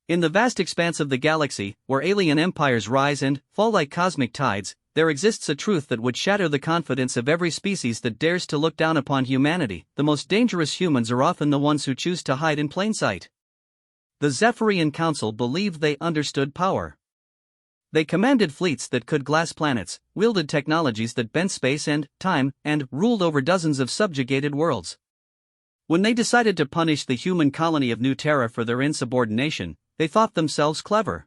In the vast expanse of the galaxy, where alien empires rise and fall like cosmic tides, there exists a truth that would shatter the confidence of every species that dares to look down upon humanity. The most dangerous humans are often the ones who choose to hide in plain sight. The Zephyrian Council believed they understood power. They commanded fleets that could glass planets, wielded technologies that bent space and time, and ruled over dozens of subjugated worlds. When they decided to punish the human colony of New Terra for their insubordination, they thought themselves clever.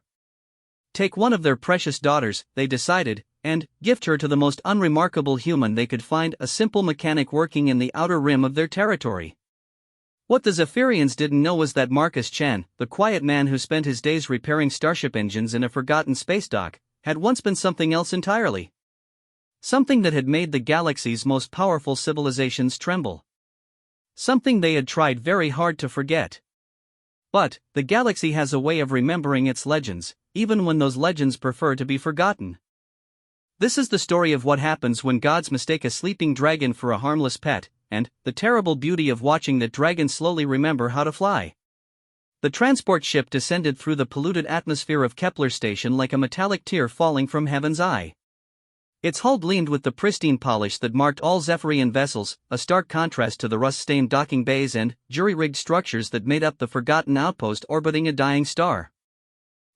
Take one of their precious daughters, they decided, and gift her to the most unremarkable human they could find, a simple mechanic working in the outer rim of their territory. What the Zephyrians didn't know was that Marcus Chan, the quiet man who spent his days repairing starship engines in a forgotten space dock, had once been something else entirely. Something that had made the galaxy's most powerful civilizations tremble. Something they had tried very hard to forget. But the galaxy has a way of remembering its legends, even when those legends prefer to be forgotten. This is the story of what happens when gods mistake a sleeping dragon for a harmless pet, and the terrible beauty of watching that dragon slowly remember how to fly. The transport ship descended through the polluted atmosphere of Kepler Station like a metallic tear falling from heaven's eye. Its hull gleamed with the pristine polish that marked all Zephyrian vessels, a stark contrast to the rust-stained docking bays and jury-rigged structures that made up the forgotten outpost orbiting a dying star.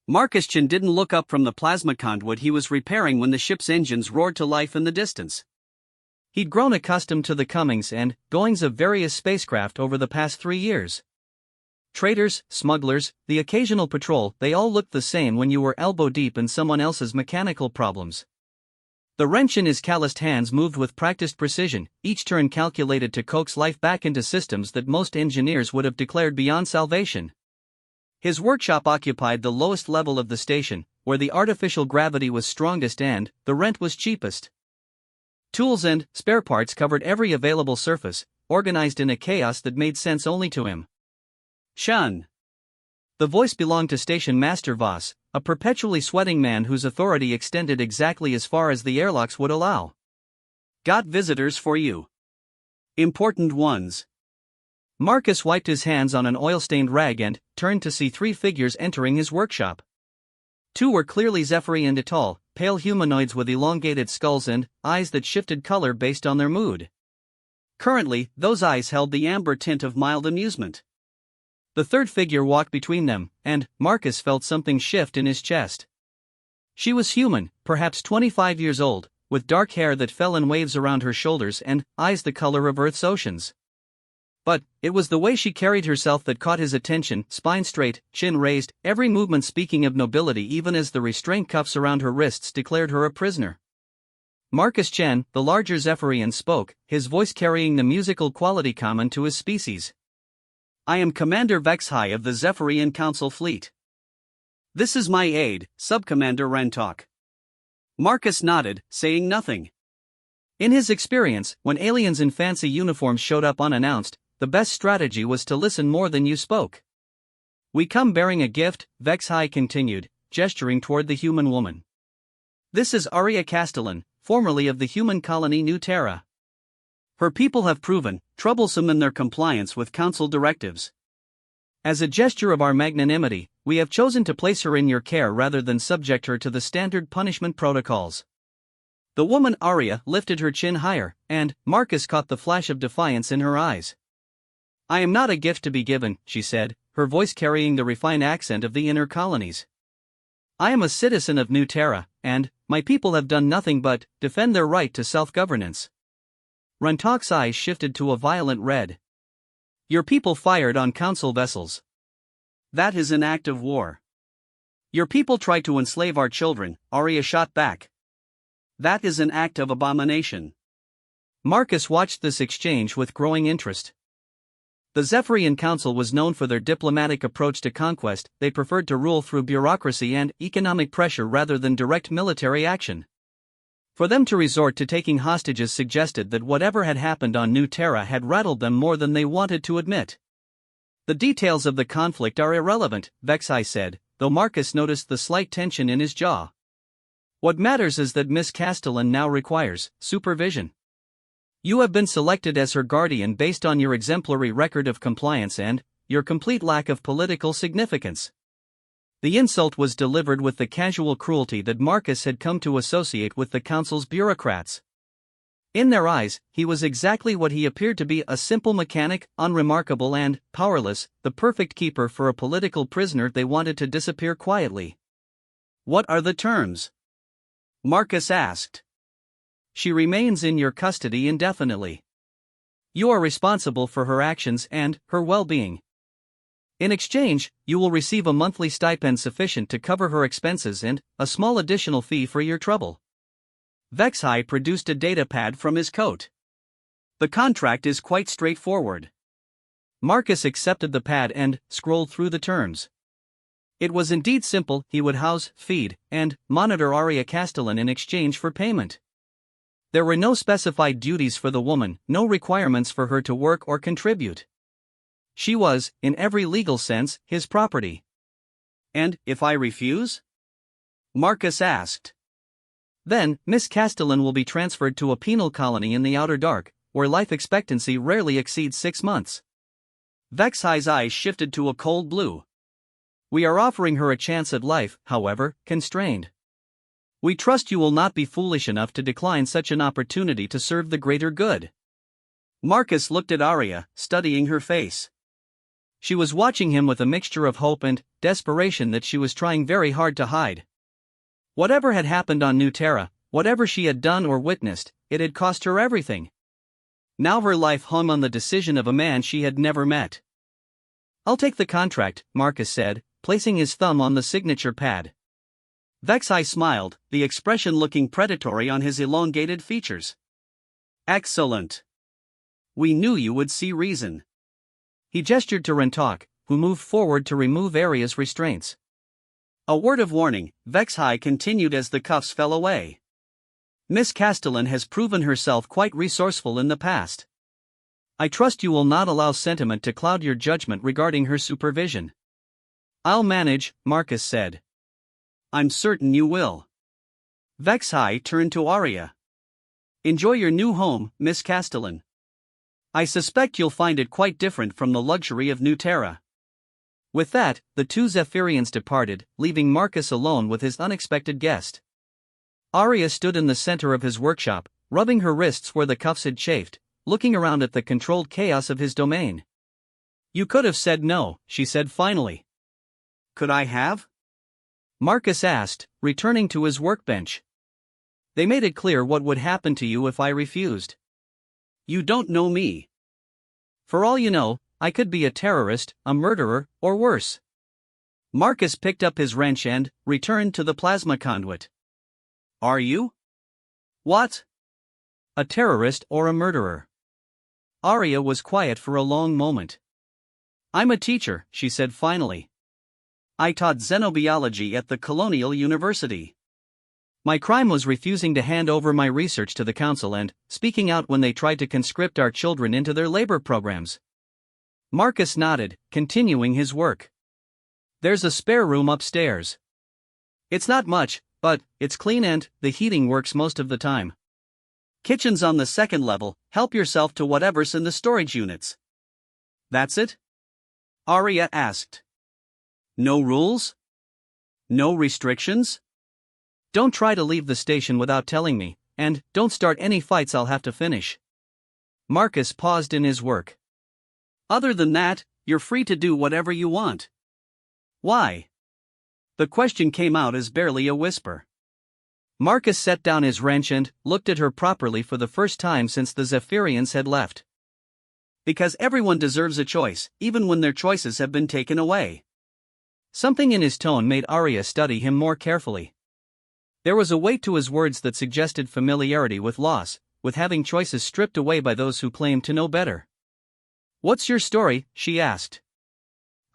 Marcus Chan didn't look up from the plasma conduit he was repairing when the ship's engines roared to life in the distance. He'd grown accustomed to the comings and goings of various spacecraft over the past 3 years. Traders, smugglers, the occasional patrol, they all looked the same when you were elbow deep in someone else's mechanical problems. The wrench in his calloused hands moved with practiced precision, each turn calculated to coax life back into systems that most engineers would have declared beyond salvation. His workshop occupied the lowest level of the station, where the artificial gravity was strongest and the rent was cheapest. Tools and spare parts covered every available surface, organized in a chaos that made sense only to him. Shun. The voice belonged to Station Master Voss, a perpetually sweating man whose authority extended exactly as far as the airlocks would allow. Got visitors for you. Important ones. Marcus wiped his hands on an oil-stained rag and turned to see 3 figures entering his workshop. 2 were clearly Zephyrian and tall, pale humanoids with elongated skulls and eyes that shifted color based on their mood. Currently, those eyes held the amber tint of mild amusement. The third figure walked between them, and Marcus felt something shift in his chest. She was human, perhaps 25 years old, with dark hair that fell in waves around her shoulders and eyes the color of Earth's oceans. But it was the way she carried herself that caught his attention, spine straight, chin raised, every movement speaking of nobility even as the restraint cuffs around her wrists declared her a prisoner. Marcus Chan, the larger Zephyrian, spoke, his voice carrying the musical quality common to his species. I am Commander Vexhai of the Zephyrian Council Fleet. This is my aide, Subcommander Rentok. Marcus nodded, saying nothing. In his experience, when aliens in fancy uniforms showed up unannounced, the best strategy was to listen more than you spoke. We come bearing a gift, Vexhai continued, gesturing toward the human woman. This is Aria Castellan, formerly of the human colony New Terra. Her people have proven troublesome in their compliance with council directives. As a gesture of our magnanimity, we have chosen to place her in your care rather than subject her to the standard punishment protocols. The woman Aria lifted her chin higher, and Marcus caught the flash of defiance in her eyes. I am not a gift to be given, she said, her voice carrying the refined accent of the inner colonies. I am a citizen of New Terra, and my people have done nothing but defend their right to self-governance. Rentok's eyes shifted to a violent red. Your people fired on council vessels. That is an act of war. Your people tried to enslave our children, Aria shot back. That is an act of abomination. Marcus watched this exchange with growing interest. The Zephyrian Council was known for their diplomatic approach to conquest. They preferred to rule through bureaucracy and economic pressure rather than direct military action. For them to resort to taking hostages suggested that whatever had happened on New Terra had rattled them more than they wanted to admit. The details of the conflict are irrelevant, Vexhai said, though Marcus noticed the slight tension in his jaw. What matters is that Miss Castellan now requires supervision. You have been selected as her guardian based on your exemplary record of compliance and your complete lack of political significance. The insult was delivered with the casual cruelty that Marcus had come to associate with the council's bureaucrats. In their eyes, he was exactly what he appeared to be, a simple mechanic, unremarkable and powerless, the perfect keeper for a political prisoner they wanted to disappear quietly. "What are the terms?" Marcus asked. "She remains in your custody indefinitely. You are responsible for her actions and her well-being. In exchange, you will receive a monthly stipend sufficient to cover her expenses and a small additional fee for your trouble." Vexhai produced a datapad from his coat. "The contract is quite straightforward." Marcus accepted the pad and scrolled through the terms. It was indeed simple. He would house, feed, and monitor Arya Castellan in exchange for payment. There were no specified duties for the woman, no requirements for her to work or contribute. She was, in every legal sense, his property. "And if I refuse?" Marcus asked. "Then, Miss Castellan will be transferred to a penal colony in the Outer Dark, where life expectancy rarely exceeds 6 months. Vexhai's eyes shifted to a cold blue. "We are offering her a chance at life, however, constrained. We trust you will not be foolish enough to decline such an opportunity to serve the greater good." Marcus looked at Arya, studying her face. She was watching him with a mixture of hope and desperation that she was trying very hard to hide. Whatever had happened on New Terra, whatever she had done or witnessed, it had cost her everything. Now her life hung on the decision of a man she had never met. "I'll take the contract," Marcus said, placing his thumb on the signature pad. Vexhai smiled, the expression looking predatory on his elongated features. "Excellent. We knew you would see reason." He gestured to Rentok, who moved forward to remove Arya's restraints. "A word of warning," Vexhai continued as the cuffs fell away. "Miss Castellan has proven herself quite resourceful in the past. I trust you will not allow sentiment to cloud your judgment regarding her supervision." "I'll manage," Marcus said. "I'm certain you will." Vexhai turned to Arya. "Enjoy your new home, Miss Castellan. I suspect you'll find it quite different from the luxury of New Terra." With that, the two Zephyrians departed, leaving Marcus alone with his unexpected guest. Arya stood in the center of his workshop, rubbing her wrists where the cuffs had chafed, looking around at the controlled chaos of his domain. "You could have said no," she said finally. "Could I have?" Marcus asked, returning to his workbench. "They made it clear what would happen to you if I refused." "You don't know me. For all you know, I could be a terrorist, a murderer, or worse." Marcus picked up his wrench and returned to the plasma conduit. "Are you?" "What?" "A terrorist or a murderer." Arya was quiet for a long moment. "I'm a teacher," she said finally. "I taught xenobiology at the Colonial University. My crime was refusing to hand over my research to the council and speaking out when they tried to conscript our children into their labor programs." Marcus nodded, continuing his work. "There's a spare room upstairs. It's not much, but it's clean and the heating works most of the time. Kitchen's on the second level, help yourself to whatever's in the storage units." "That's it?" Arya asked. "No rules? No restrictions? Don't try to leave the station without telling me, and don't start any fights I'll have to finish." Marcus paused in his work. "Other than that, you're free to do whatever you want." "Why?" The question came out as barely a whisper. Marcus set down his wrench and looked at her properly for the first time since the Zephyrians had left. "Because everyone deserves a choice, even when their choices have been taken away." Something in his tone made Arya study him more carefully. There was a weight to his words that suggested familiarity with loss, with having choices stripped away by those who claimed to know better. "What's your story?" she asked.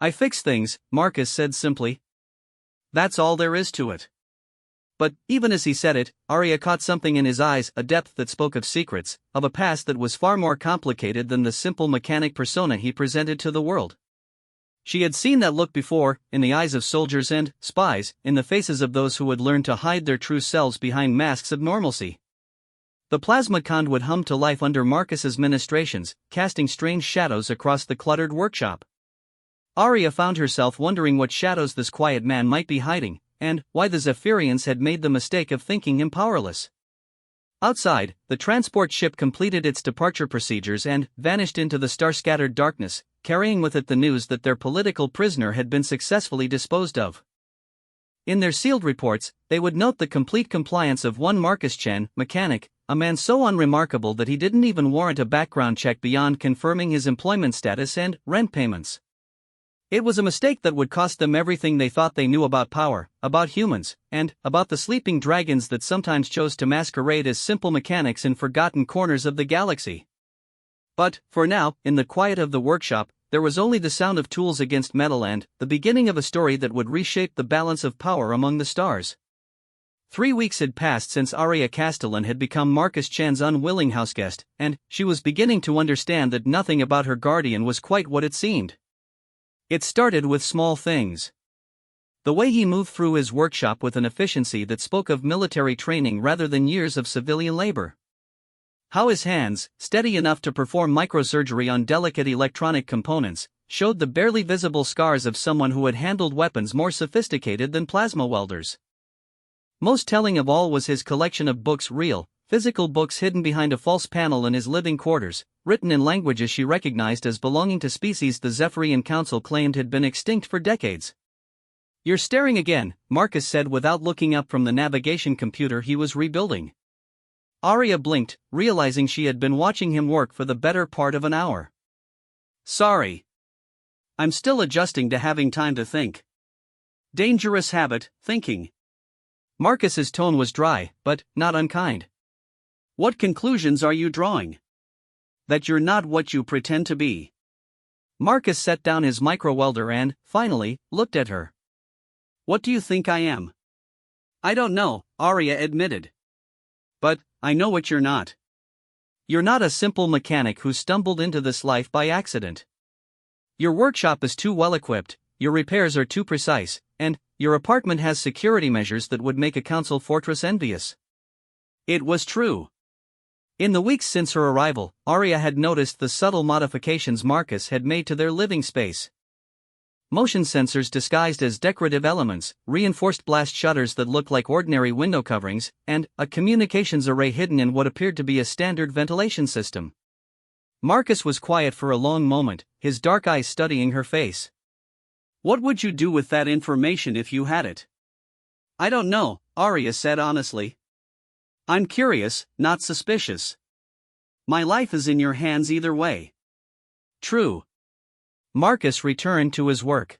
"I fix things," Marcus said simply. "That's all there is to it." But, even as he said it, Arya caught something in his eyes, a depth that spoke of secrets, of a past that was far more complicated than the simple mechanic persona he presented to the world. She had seen that look before, in the eyes of soldiers and spies, in the faces of those who had learned to hide their true selves behind masks of normalcy. The plasma conduit hummed to life under Marcus's ministrations, casting strange shadows across the cluttered workshop. Arya found herself wondering what shadows this quiet man might be hiding, and why the Zephyrians had made the mistake of thinking him powerless. Outside, the transport ship completed its departure procedures and vanished into the star-scattered darkness, carrying with it the news that their political prisoner had been successfully disposed of. In their sealed reports, they would note the complete compliance of one Marcus Chen, mechanic, a man so unremarkable that he didn't even warrant a background check beyond confirming his employment status and rent payments. It was a mistake that would cost them everything they thought they knew about power, about humans, and about the sleeping dragons that sometimes chose to masquerade as simple mechanics in forgotten corners of the galaxy. But, for now, in the quiet of the workshop, there was only the sound of tools against metal and the beginning of a story that would reshape the balance of power among the stars. 3 weeks had passed since Arya Castellan had become Marcus Chan's unwilling houseguest, and she was beginning to understand that nothing about her guardian was quite what it seemed. It started with small things. The way he moved through his workshop with an efficiency that spoke of military training rather than years of civilian labor. How his hands, steady enough to perform microsurgery on delicate electronic components, showed the barely visible scars of someone who had handled weapons more sophisticated than plasma welders. Most telling of all was his collection of books, real, physical books hidden behind a false panel in his living quarters, written in languages she recognized as belonging to species the Zephyrian Council claimed had been extinct for decades. "You're staring again," Marcus said without looking up from the navigation computer he was rebuilding. Arya blinked, realizing she had been watching him work for the better part of an hour. "Sorry. I'm still adjusting to having time to think. Dangerous habit, thinking." Marcus's tone was dry, but not unkind. "What conclusions are you drawing? That you're not what you pretend to be." Marcus set down his micro-welder and, finally, looked at her. "What do you think I am?" "I don't know," Arya admitted. "But I know what you're not. You're not a simple mechanic who stumbled into this life by accident. Your workshop is too well equipped, your repairs are too precise, and your apartment has security measures that would make a council fortress envious." It was true. In the weeks since her arrival, Arya had noticed the subtle modifications Marcus had made to their living space. Motion sensors disguised as decorative elements, reinforced blast shutters that looked like ordinary window coverings, and a communications array hidden in what appeared to be a standard ventilation system. Marcus was quiet for a long moment, his dark eyes studying her face. "What would you do with that information if you had it?" "I don't know," Arya said honestly. "I'm curious, not suspicious. My life is in your hands either way." "True." Marcus returned to his work.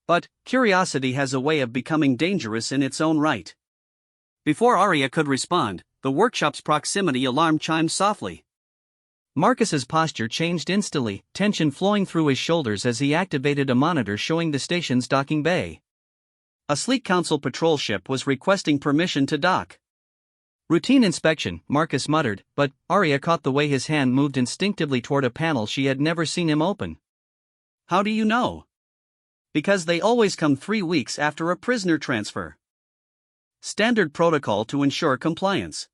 "But curiosity has a way of becoming dangerous in its own right." Before Arya could respond, the workshop's proximity alarm chimed softly. Marcus's posture changed instantly, tension flowing through his shoulders as he activated a monitor showing the station's docking bay. A sleek council patrol ship was requesting permission to dock. "Routine inspection," Marcus muttered, but Arya caught the way his hand moved instinctively toward a panel she had never seen him open. "How do you know?" "Because they always come 3 weeks after a prisoner transfer. Standard protocol to ensure compliance."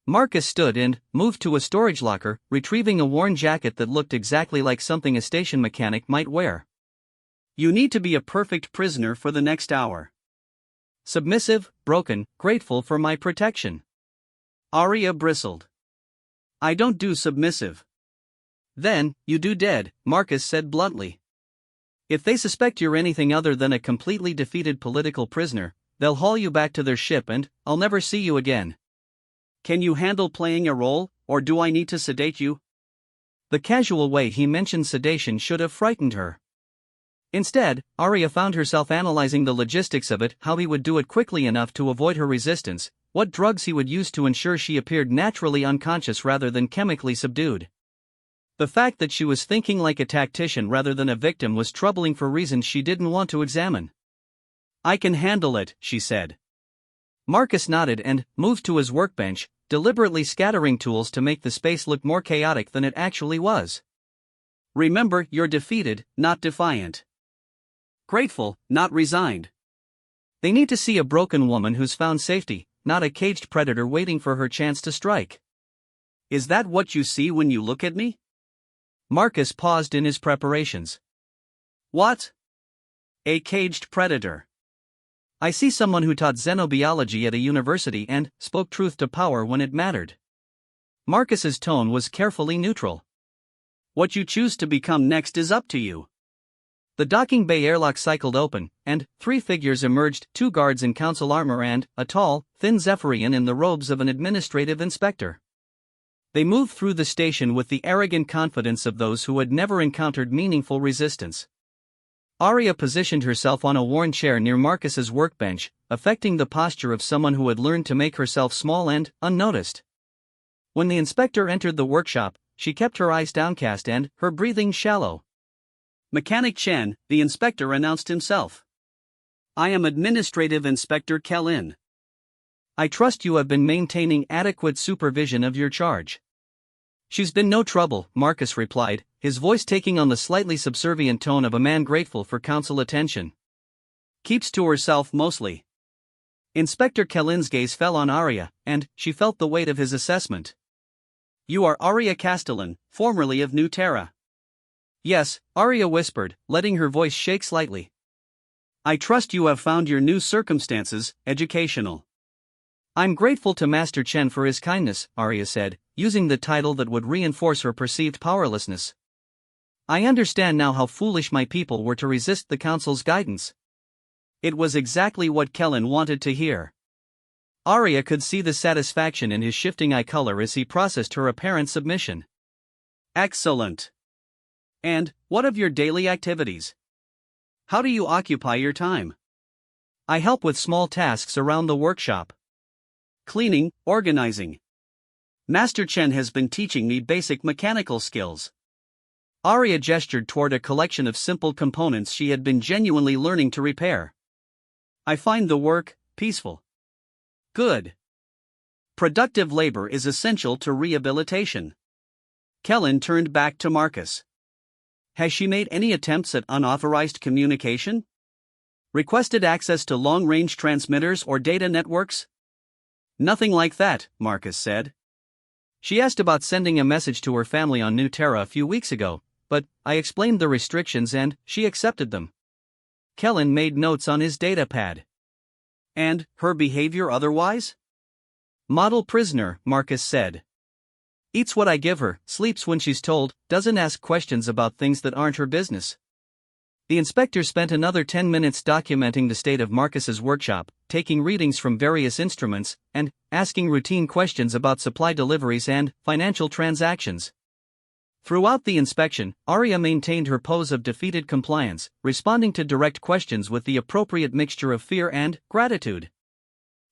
Marcus stood and moved to a storage locker, retrieving a worn jacket that looked exactly like something a station mechanic might wear. "You need to be a perfect prisoner for the next hour. Submissive, broken, grateful for my protection." Arya bristled. "I don't do submissive." "Then, you do dead," Marcus said bluntly. "If they suspect you're anything other than a completely defeated political prisoner, they'll haul you back to their ship and I'll never see you again." "Can you handle playing a role, or do I need to sedate you?" The casual way he mentioned sedation should have frightened her. Instead, Arya found herself analyzing the logistics of it, how he would do it quickly enough to avoid her resistance, what drugs he would use to ensure she appeared naturally unconscious rather than chemically subdued. The fact that she was thinking like a tactician rather than a victim was troubling for reasons she didn't want to examine. "I can handle it," she said. Marcus nodded and moved to his workbench, deliberately scattering tools to make the space look more chaotic than it actually was. "Remember, you're defeated, not defiant. Grateful, not resigned. They need to see a broken woman who's found safety, not a caged predator waiting for her chance to strike." "Is that what you see when you look at me?" Marcus paused in his preparations. What? A caged predator. I see someone who taught xenobiology at a university and spoke truth to power when it mattered. Marcus's tone was carefully neutral. What you choose to become next is up to you. The docking bay airlock cycled open, and 3 figures emerged, 2 guards in council armor and a tall, thin Zephyrian in the robes of an administrative inspector. They moved through the station with the arrogant confidence of those who had never encountered meaningful resistance. Arya positioned herself on a worn chair near Marcus's workbench, affecting the posture of someone who had learned to make herself small and unnoticed. When the inspector entered the workshop, she kept her eyes downcast and her breathing shallow. Mechanic Chen, the inspector announced himself. I am Administrative Inspector Kellin. I trust you have been maintaining adequate supervision of your charge. She's been no trouble, Marcus replied, his voice taking on the slightly subservient tone of a man grateful for council attention. Keeps to herself mostly. Inspector Kellin's gaze fell on Arya, and she felt the weight of his assessment. You are Arya Castellan, formerly of New Terra. Yes, Arya whispered, letting her voice shake slightly. I trust you have found your new circumstances educational. I'm grateful to Master Chen for his kindness, Arya said, using the title that would reinforce her perceived powerlessness. I understand now how foolish my people were to resist the council's guidance. It was exactly what Kellin wanted to hear. Arya could see the satisfaction in his shifting eye color as he processed her apparent submission. Excellent. And, what of your daily activities? How do you occupy your time? I help with small tasks around the workshop. Cleaning, organizing. Master Chen has been teaching me basic mechanical skills. Arya gestured toward a collection of simple components she had been genuinely learning to repair. I find the work peaceful. Good. Productive labor is essential to rehabilitation. Kellin turned back to Marcus. Has she made any attempts at unauthorized communication? Requested access to long-range transmitters or data networks? Nothing like that, Marcus said. She asked about sending a message to her family on New Terra a few weeks ago, but I explained the restrictions and she accepted them. Kellin made notes on his datapad. And her behavior otherwise? Model prisoner, Marcus said. Eats what I give her, sleeps when she's told, doesn't ask questions about things that aren't her business. The inspector spent another 10 minutes documenting the state of Marcus's workshop, taking readings from various instruments, and asking routine questions about supply deliveries and financial transactions. Throughout the inspection, Arya maintained her pose of defeated compliance, responding to direct questions with the appropriate mixture of fear and gratitude.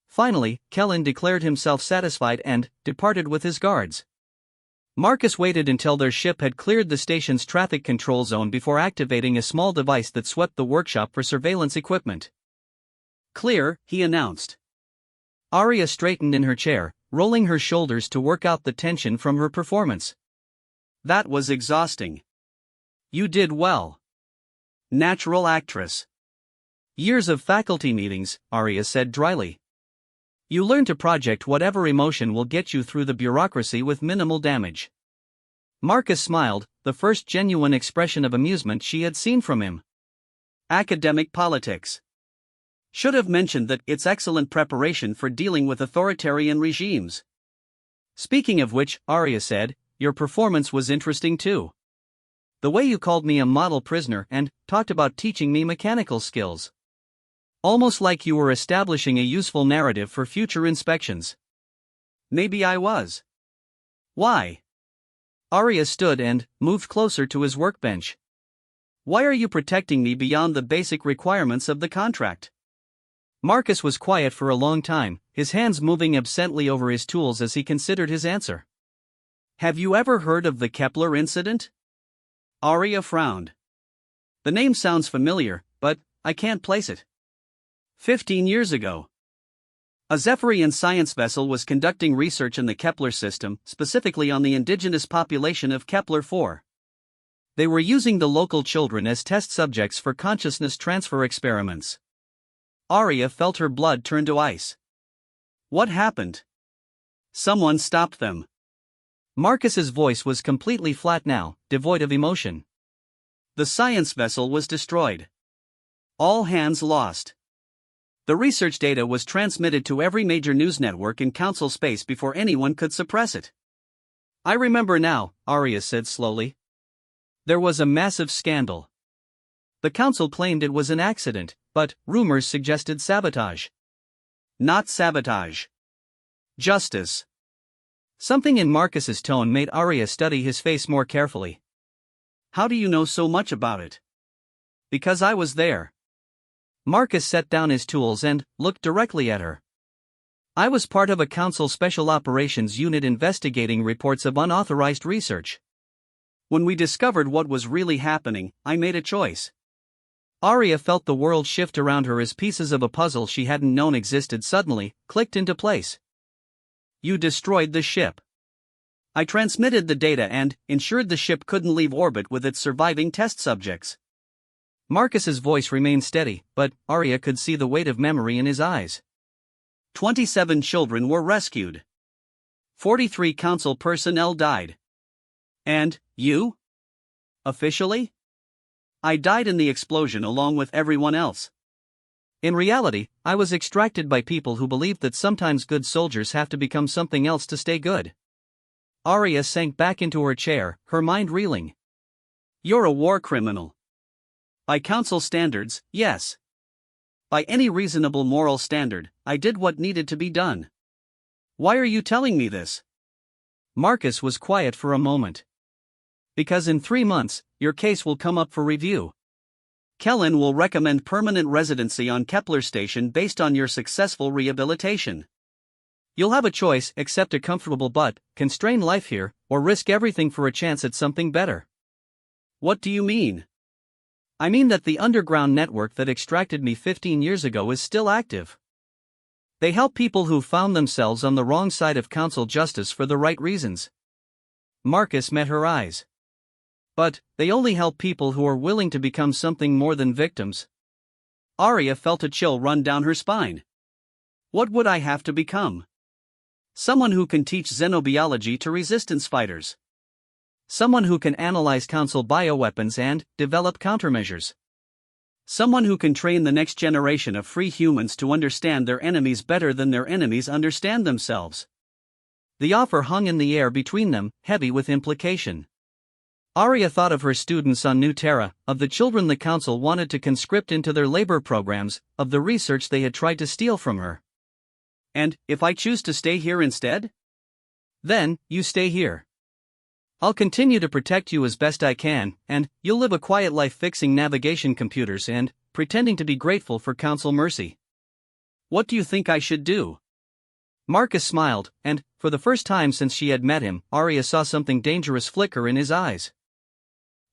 Finally, Kellin declared himself satisfied and departed with his guards. Marcus waited until their ship had cleared the station's traffic control zone before activating a small device that swept the workshop for surveillance equipment. Clear, he announced. Arya straightened in her chair, rolling her shoulders to work out the tension from her performance. That was exhausting. You did well. Natural actress. Years of faculty meetings, Arya said dryly. You learn to project whatever emotion will get you through the bureaucracy with minimal damage. Marcus smiled, the first genuine expression of amusement she had seen from him. Academic politics. Should have mentioned that it's excellent preparation for dealing with authoritarian regimes. Speaking of which, Arya said, your performance was interesting too. The way you called me a model prisoner and talked about teaching me mechanical skills. Almost like you were establishing a useful narrative for future inspections. Maybe I was. Why? Arya stood and moved closer to his workbench. Why are you protecting me beyond the basic requirements of the contract? Marcus was quiet for a long time, his hands moving absently over his tools as he considered his answer. Have you ever heard of the Kepler incident? Arya frowned. The name sounds familiar, but I can't place it. 15 years ago. A Zephyrian science vessel was conducting research in the Kepler system, specifically on the indigenous population of Kepler-4. They were using the local children as test subjects for consciousness transfer experiments. Arya felt her blood turn to ice. What happened? Someone stopped them. Marcus's voice was completely flat now, devoid of emotion. The science vessel was destroyed. All hands lost. The research data was transmitted to every major news network in Council space before anyone could suppress it. I remember now, Arya said slowly. There was a massive scandal. The Council claimed it was an accident, but rumors suggested sabotage. Not sabotage. Justice. Something in Marcus's tone made Arya study his face more carefully. How do you know so much about it? Because I was there. Marcus set down his tools and looked directly at her. I was part of a Council Special Operations Unit investigating reports of unauthorized research. When we discovered what was really happening, I made a choice. Arya felt the world shift around her as pieces of a puzzle she hadn't known existed suddenly clicked into place. You destroyed the ship. I transmitted the data and ensured the ship couldn't leave orbit with its surviving test subjects. Marcus's voice remained steady, but Arya could see the weight of memory in his eyes. 27 children were rescued. 43 Council personnel died. And you? Officially? I died in the explosion along with everyone else. In reality, I was extracted by people who believed that sometimes good soldiers have to become something else to stay good. Arya sank back into her chair, her mind reeling. You're a war criminal. By Council standards, yes. By any reasonable moral standard, I did what needed to be done. Why are you telling me this? Marcus was quiet for a moment. Because in 3 months, your case will come up for review. Kellen will recommend permanent residency on Kepler Station based on your successful rehabilitation. You'll have a choice: accept a comfortable but constrained life here, or risk everything for a chance at something better. What do you mean? I mean that the underground network that extracted me 15 years ago is still active. They help people who found themselves on the wrong side of Council justice for the right reasons. Marcus met her eyes. But they only help people who are willing to become something more than victims. Arya felt a chill run down her spine. What would I have to become? Someone who can teach xenobiology to resistance fighters. Someone who can analyze Council bioweapons and develop countermeasures. Someone who can train the next generation of free humans to understand their enemies better than their enemies understand themselves. The offer hung in the air between them, heavy with implication. Arya thought of her students on New Terra, of the children the Council wanted to conscript into their labor programs, of the research they had tried to steal from her. And if I choose to stay here instead? Then, you stay here. I'll continue to protect you as best I can, and you'll live a quiet life fixing navigation computers and pretending to be grateful for Council mercy. What do you think I should do? Marcus smiled, and, for the first time since she had met him, Arya saw something dangerous flicker in his eyes.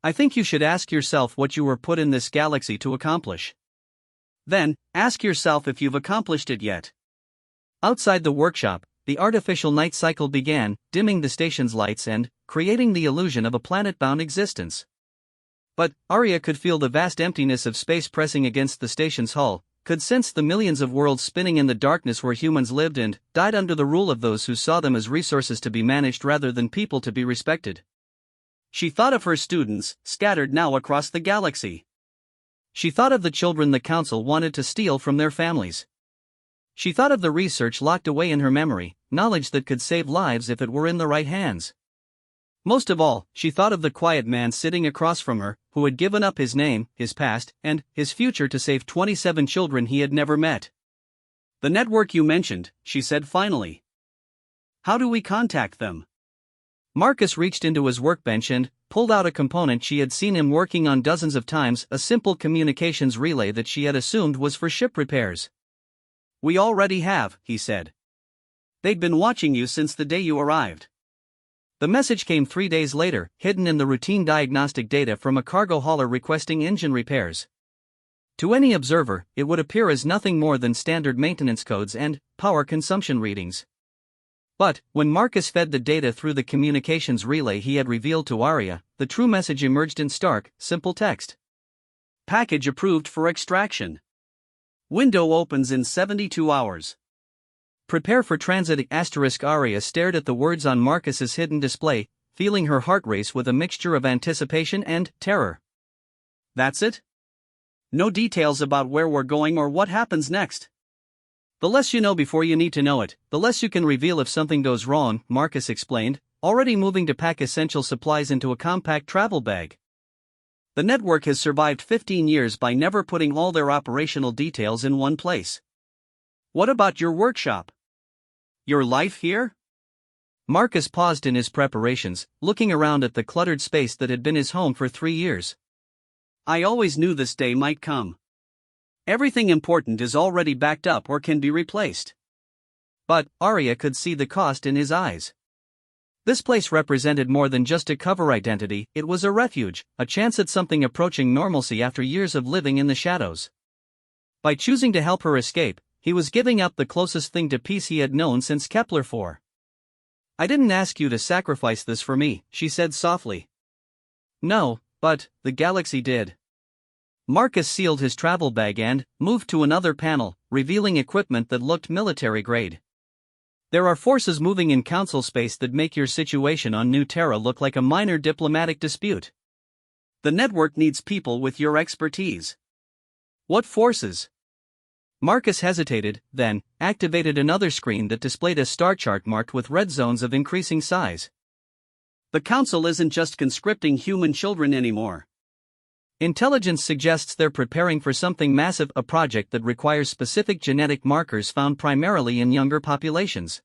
I think you should ask yourself what you were put in this galaxy to accomplish. Then, ask yourself if you've accomplished it yet. Outside the workshop, the artificial night cycle began, dimming the station's lights and creating the illusion of a planet-bound existence. But Arya could feel the vast emptiness of space pressing against the station's hull, could sense the millions of worlds spinning in the darkness where humans lived and died under the rule of those who saw them as resources to be managed rather than people to be respected. She thought of her students, scattered now across the galaxy. She thought of the children the Council wanted to steal from their families. She thought of the research locked away in her memory, knowledge that could save lives if it were in the right hands. Most of all, she thought of the quiet man sitting across from her, who had given up his name, his past, and his future to save 27 children he had never met. The network you mentioned, she said finally. How do we contact them? Marcus reached into his workbench and pulled out a component she had seen him working on dozens of times, a simple communications relay that she had assumed was for ship repairs. We already have, he said. They'd been watching you since the day you arrived. The message came 3 days later, hidden in the routine diagnostic data from a cargo hauler requesting engine repairs. To any observer, it would appear as nothing more than standard maintenance codes and power consumption readings. But, when Marcus fed the data through the communications relay he had revealed to Arya, the true message emerged in stark, simple text. Package approved for extraction. Window opens in 72 hours. Prepare for transit. Arya stared at the words on Marcus's hidden display, feeling her heart race with a mixture of anticipation and terror. That's it? No details about where we're going or what happens next. The less you know before you need to know it, the less you can reveal if something goes wrong, Marcus explained, already moving to pack essential supplies into a compact travel bag. The network has survived 15 years by never putting all their operational details in one place. What about your workshop? Your life here? Marcus paused in his preparations, looking around at the cluttered space that had been his home for 3 years. I always knew this day might come. Everything important is already backed up or can be replaced. But Arya could see the cost in his eyes. This place represented more than just a cover identity, it was a refuge, a chance at something approaching normalcy after years of living in the shadows. By choosing to help her escape, he was giving up the closest thing to peace he had known since Kepler 4. I didn't ask you to sacrifice this for me, she said softly. No, but the galaxy did. Marcus sealed his travel bag and moved to another panel, revealing equipment that looked military-grade. There are forces moving in council space that make your situation on New Terra look like a minor diplomatic dispute. The network needs people with your expertise. What forces? Marcus hesitated, then activated another screen that displayed a star chart marked with red zones of increasing size. The council isn't just conscripting human children anymore. Intelligence suggests they're preparing for something massive, a project that requires specific genetic markers found primarily in younger populations.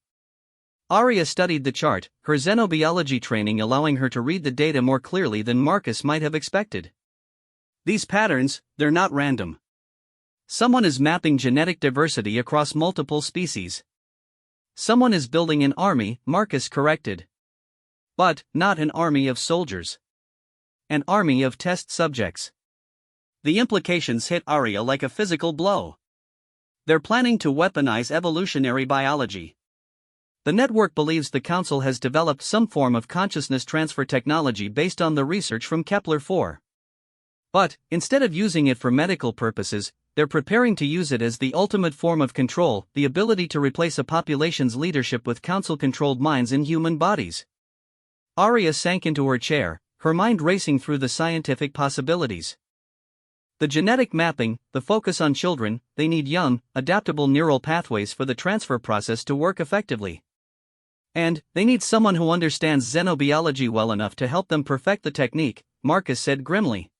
Arya studied the chart, her xenobiology training allowing her to read the data more clearly than Marcus might have expected. These patterns, they're not random. Someone is mapping genetic diversity across multiple species. Someone is building an army, Marcus corrected. But not an army of soldiers. An army of test subjects. The implications hit Arya like a physical blow. They're planning to weaponize evolutionary biology. The network believes the Council has developed some form of consciousness transfer technology based on the research from Kepler 4. But, instead of using it for medical purposes, they're preparing to use it as the ultimate form of control, the ability to replace a population's leadership with Council-controlled minds in human bodies. Arya sank into her chair, her mind racing through the scientific possibilities. The genetic mapping, the focus on children, they need young, adaptable neural pathways for the transfer process to work effectively. And, they need someone who understands xenobiology well enough to help them perfect the technique, Marcus said grimly.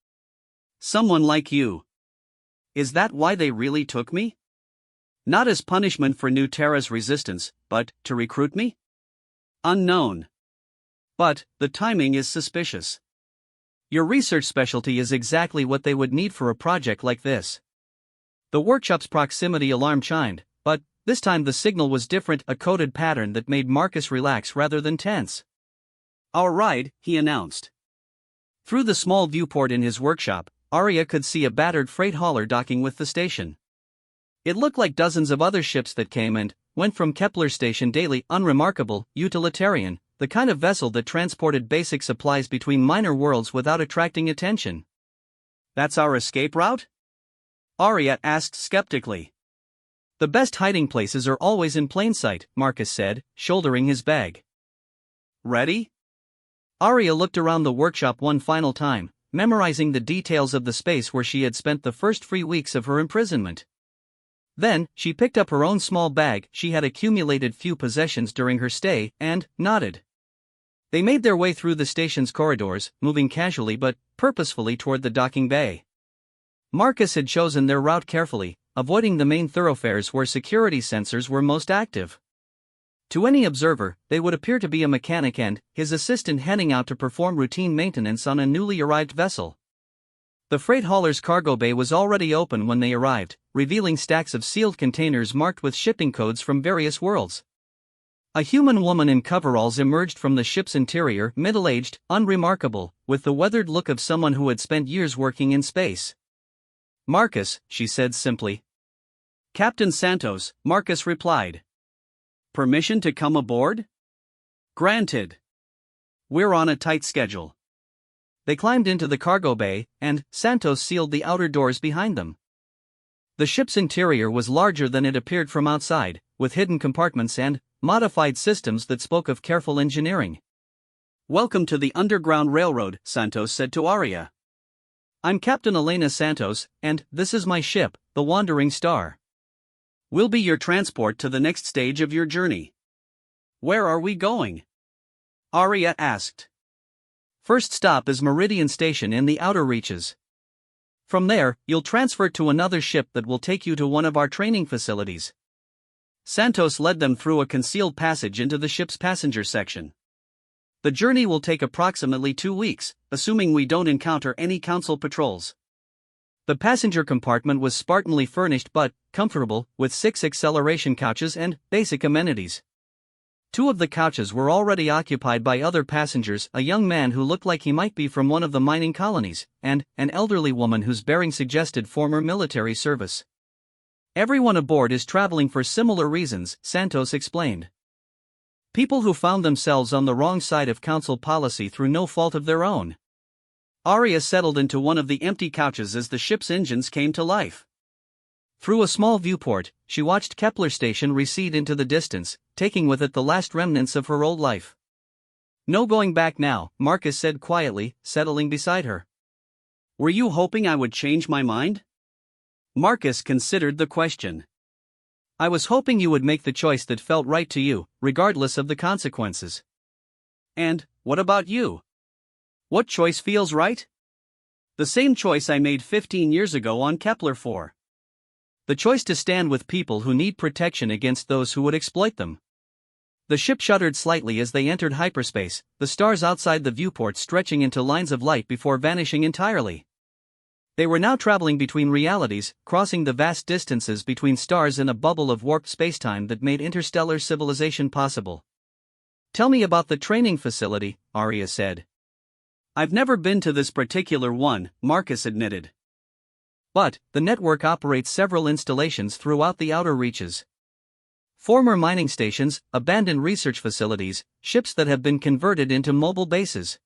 Someone like you. Is that why they really took me? Not as punishment for New Terra's resistance, but to recruit me? Unknown. But, the timing is suspicious. Your research specialty is exactly what they would need for a project like this. The workshop's proximity alarm chimed, but, this time the signal was different, a coded pattern that made Marcus relax rather than tense. Our ride, he announced. Through the small viewport in his workshop, Arya could see a battered freight hauler docking with the station. It looked like dozens of other ships that came and went from Kepler station daily, unremarkable, utilitarian, the kind of vessel that transported basic supplies between minor worlds without attracting attention. That's our escape route? Arya asked skeptically. The best hiding places are always in plain sight, Marcus said, shouldering his bag. Ready? Arya looked around the workshop one final time, memorizing the details of the space where she had spent the first 3 weeks of her imprisonment. Then, she picked up her own small bag, she had accumulated few possessions during her stay, and nodded. They made their way through the station's corridors, moving casually but purposefully toward the docking bay. Marcus had chosen their route carefully, avoiding the main thoroughfares where security sensors were most active. To any observer, they would appear to be a mechanic and his assistant heading out to perform routine maintenance on a newly arrived vessel. The freight hauler's cargo bay was already open when they arrived, revealing stacks of sealed containers marked with shipping codes from various worlds. A human woman in coveralls emerged from the ship's interior, middle-aged, unremarkable, with the weathered look of someone who had spent years working in space. Marcus, she said simply. Captain Santos, Marcus replied. Permission to come aboard? Granted. We're on a tight schedule. They climbed into the cargo bay, and Santos sealed the outer doors behind them. The ship's interior was larger than it appeared from outside, with hidden compartments and modified systems that spoke of careful engineering. Welcome to the Underground Railroad, Santos said to Arya. I'm Captain Elena Santos, and this is my ship, the Wandering Star. We'll be your transport to the next stage of your journey. Where are we going? Aria asked. First stop is Meridian Station in the outer reaches. From there, you'll transfer to another ship that will take you to one of our training facilities. Santos led them through a concealed passage into the ship's passenger section. The journey will take approximately 2 weeks, assuming we don't encounter any council patrols. The passenger compartment was spartanly furnished but comfortable, with 6 acceleration couches and basic amenities. 2 of the couches were already occupied by other passengers, a young man who looked like he might be from one of the mining colonies, and an elderly woman whose bearing suggested former military service. Everyone aboard is traveling for similar reasons, Santos explained. People who found themselves on the wrong side of council policy through no fault of their own. Aria settled into one of the empty couches as the ship's engines came to life. Through a small viewport, she watched Kepler Station recede into the distance, taking with it the last remnants of her old life. No going back now, Marcus said quietly, settling beside her. Were you hoping I would change my mind? Marcus considered the question. I was hoping you would make the choice that felt right to you, regardless of the consequences. And, what about you? What choice feels right? The same choice I made 15 years ago on Kepler 4. The choice to stand with people who need protection against those who would exploit them. The ship shuddered slightly as they entered hyperspace, the stars outside the viewport stretching into lines of light before vanishing entirely. They were now traveling between realities, crossing the vast distances between stars in a bubble of warped spacetime that made interstellar civilization possible. Tell me about the training facility, Aria said. I've never been to this particular one, Marcus admitted. But, the network operates several installations throughout the outer reaches. Former mining stations, abandoned research facilities, ships that have been converted into mobile bases.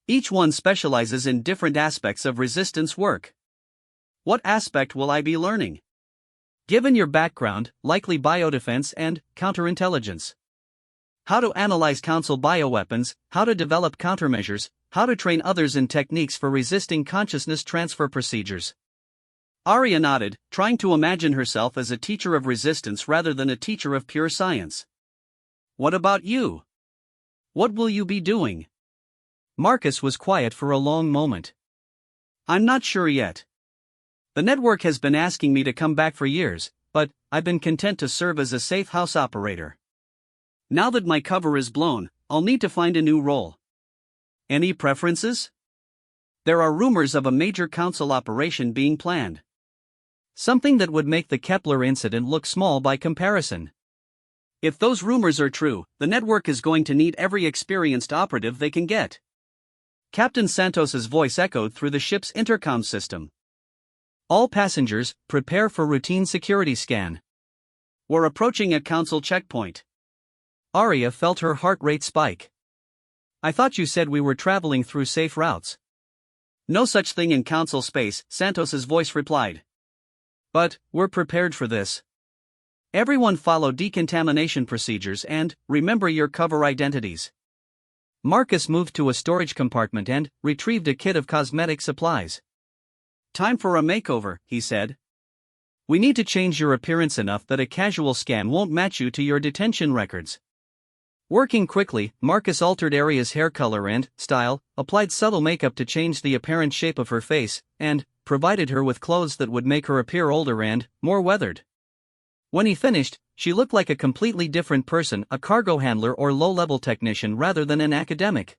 Each one specializes in different aspects of resistance work. What aspect will I be learning? Given your background, likely biodefense and counterintelligence. How to analyze council bioweapons, how to develop countermeasures, how to train others in techniques for resisting consciousness transfer procedures. Aria nodded, trying to imagine herself as a teacher of resistance rather than a teacher of pure science. What about you? What will you be doing? Marcus was quiet for a long moment. I'm not sure yet. The network has been asking me to come back for years, but I've been content to serve as a safe house operator. Now that my cover is blown, I'll need to find a new role. Any preferences? There are rumors of a major council operation being planned. Something that would make the Kepler incident look small by comparison. If those rumors are true, the network is going to need every experienced operative they can get. Captain Santos's voice echoed through the ship's intercom system. All passengers, prepare for routine security scan. We're approaching a council checkpoint. Aria felt her heart rate spike. I thought you said we were traveling through safe routes. No such thing in council space, Santos's voice replied. But, we're prepared for this. Everyone follow decontamination procedures and, remember your cover identities. Marcus moved to a storage compartment and retrieved a kit of cosmetic supplies. Time for a makeover, he said. We need to change your appearance enough that a casual scan won't match you to your detention records. Working quickly, Marcus altered Aria's hair color and style, applied subtle makeup to change the apparent shape of her face, and provided her with clothes that would make her appear older and more weathered. When he finished, she looked like a completely different person, a cargo handler or low-level technician rather than an academic.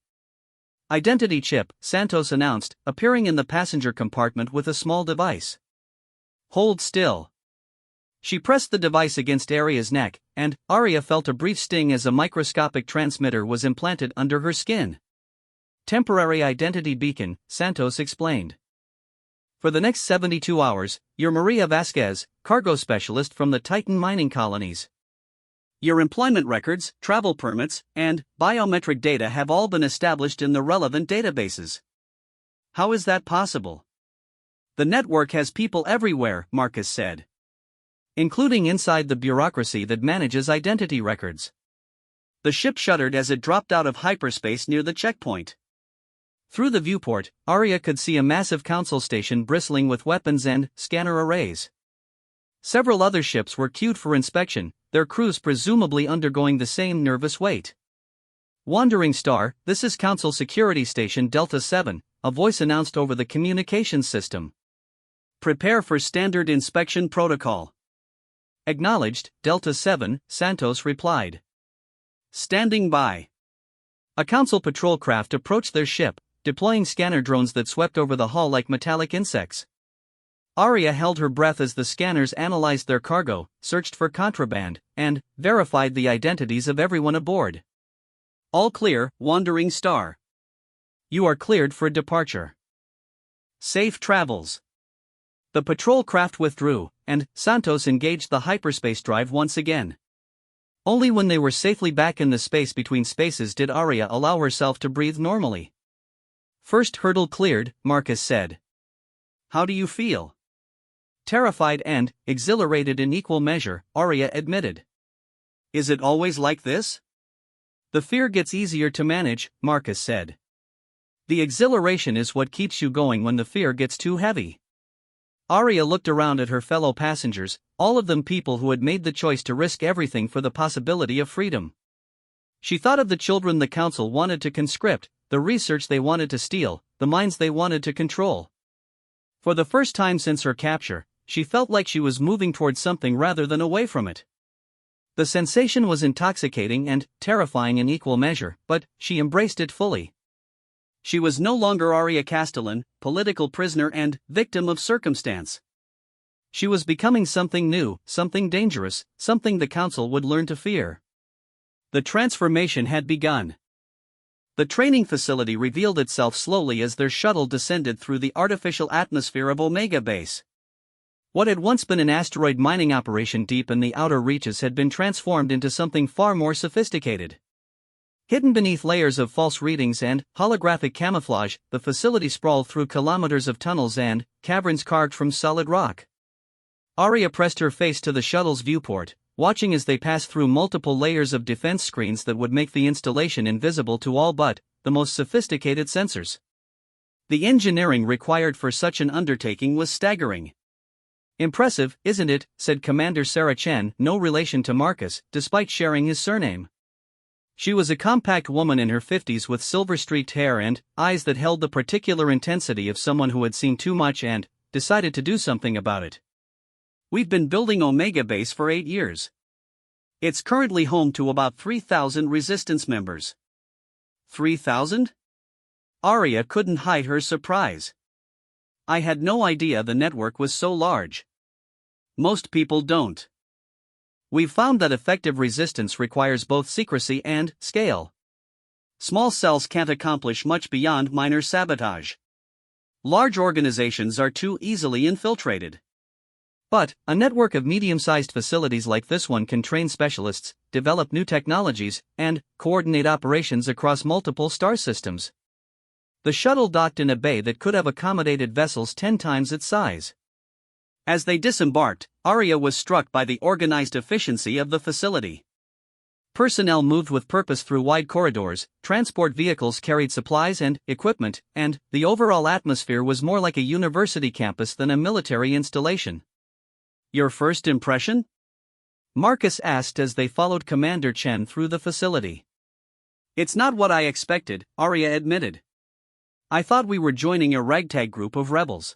Identity chip, Santos announced, appearing in the passenger compartment with a small device. Hold still. She pressed the device against Aria's neck, and Aria felt a brief sting as a microscopic transmitter was implanted under her skin. Temporary identity beacon, Santos explained. For the next 72 hours, you're Maria Vasquez, cargo specialist from the Titan mining colonies. Your employment records, travel permits, and biometric data have all been established in the relevant databases. How is that possible? The network has people everywhere, Marcus said. Including inside the bureaucracy that manages identity records. The ship shuddered as it dropped out of hyperspace near the checkpoint. Through the viewport, Arya could see a massive council station bristling with weapons and scanner arrays. Several other ships were queued for inspection, their crews presumably undergoing the same nervous wait. "Wandering Star, this is Council Security Station Delta 7, a voice announced over the communications system. Prepare for standard inspection protocol." "Acknowledged, Delta 7, Santos replied. "Standing by." A Council patrol craft approached their ship, deploying scanner drones that swept over the hull like metallic insects. Arya held her breath as the scanners analyzed their cargo, searched for contraband, and verified the identities of everyone aboard. "All clear, Wandering Star. You are cleared for departure. Safe travels." The patrol craft withdrew, and Santos engaged the hyperspace drive once again. Only when they were safely back in the space between spaces did Arya allow herself to breathe normally. "First hurdle cleared," Marcus said. "How do you feel?" "Terrified and exhilarated in equal measure," Arya admitted. "Is it always like this?" "The fear gets easier to manage," Marcus said. "The exhilaration is what keeps you going when the fear gets too heavy." Arya looked around at her fellow passengers, all of them people who had made the choice to risk everything for the possibility of freedom. She thought of the children the council wanted to conscript, the research they wanted to steal, the minds they wanted to control. For the first time since her capture, she felt like she was moving towards something rather than away from it. The sensation was intoxicating and terrifying in equal measure, but she embraced it fully. She was no longer Arya Castellan, political prisoner and victim of circumstance. She was becoming something new, something dangerous, something the council would learn to fear. The transformation had begun. The training facility revealed itself slowly as their shuttle descended through the artificial atmosphere of Omega Base. What had once been an asteroid mining operation deep in the outer reaches had been transformed into something far more sophisticated. Hidden beneath layers of false readings and holographic camouflage, the facility sprawled through kilometers of tunnels and caverns carved from solid rock. Arya pressed her face to the shuttle's viewport, watching as they passed through multiple layers of defense screens that would make the installation invisible to all but the most sophisticated sensors. The engineering required for such an undertaking was staggering. "Impressive, isn't it?" said Commander Sarah Chen, no relation to Marcus, despite sharing his surname. She was a compact woman in her 50s with silver-streaked hair and eyes that held the particular intensity of someone who had seen too much and decided to do something about it. "We've been building Omega Base for 8 years. It's currently home to about 3,000 resistance members." 3,000? Arya couldn't hide her surprise. "I had no idea the network was so large. Most people don't. We've found that effective resistance requires both secrecy and scale. Small cells can't accomplish much beyond minor sabotage. Large organizations are too easily infiltrated. But a network of medium-sized facilities like this one can train specialists, develop new technologies, and coordinate operations across multiple star systems." The shuttle docked in a bay that could have accommodated vessels 10 times its size. As they disembarked, Arya was struck by the organized efficiency of the facility. Personnel moved with purpose through wide corridors, transport vehicles carried supplies and equipment, and the overall atmosphere was more like a university campus than a military installation. "Your first impression?" Marcus asked as they followed Commander Chen through the facility. "It's not what I expected," Arya admitted. "I thought we were joining a ragtag group of rebels.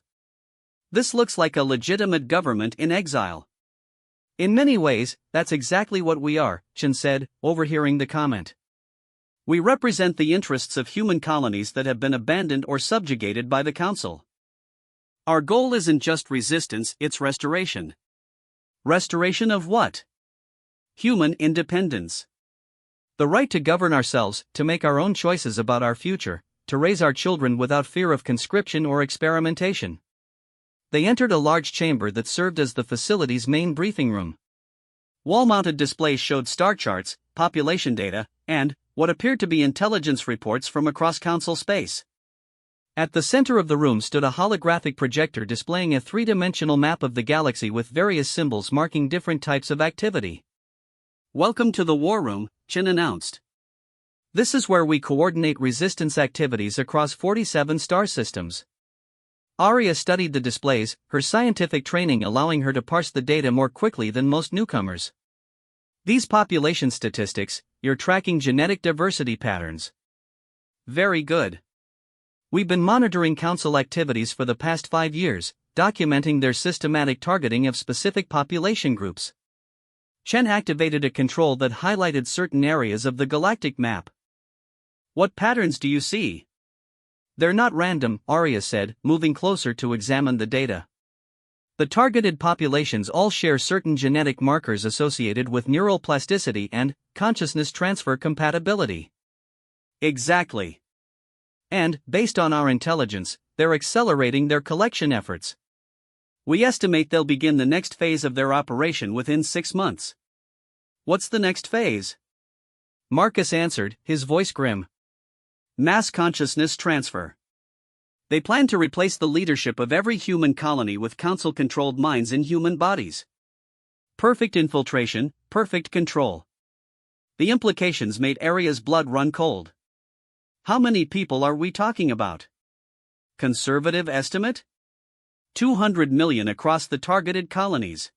This looks like a legitimate government in exile." "In many ways, that's exactly what we are," Chen said, overhearing the comment. "We represent the interests of human colonies that have been abandoned or subjugated by the Council. Our goal isn't just resistance, it's restoration." "Restoration of what?" "Human independence. The right to govern ourselves, to make our own choices about our future, to raise our children without fear of conscription or experimentation." They entered a large chamber that served as the facility's main briefing room. Wall-mounted displays showed star charts, population data, and what appeared to be intelligence reports from across Council space. At the center of the room stood a holographic projector displaying a three-dimensional map of the galaxy with various symbols marking different types of activity. "Welcome to the War Room," Chen announced. This is where we coordinate resistance activities across 47 star systems. Arya studied the displays, her scientific training allowing her to parse the data more quickly than most newcomers. These population statistics, you're tracking genetic diversity patterns. Very good. We've been monitoring council activities for the past 5 years, documenting their systematic targeting of specific population groups. Chen activated a control that highlighted certain areas of the galactic map. What patterns do you see? They're not random, Arya said, moving closer to examine the data. The targeted populations all share certain genetic markers associated with neural plasticity and consciousness transfer compatibility. Exactly. And, based on our intelligence, they're accelerating their collection efforts. We estimate they'll begin the next phase of their operation within 6 months. What's the next phase? Marcus answered, his voice grim. Mass consciousness transfer. They plan to replace the leadership of every human colony with council-controlled minds in human bodies. Perfect infiltration, perfect control. The implications made Arya's blood run cold. How many people are we talking about? Conservative estimate? 200 million across the targeted colonies.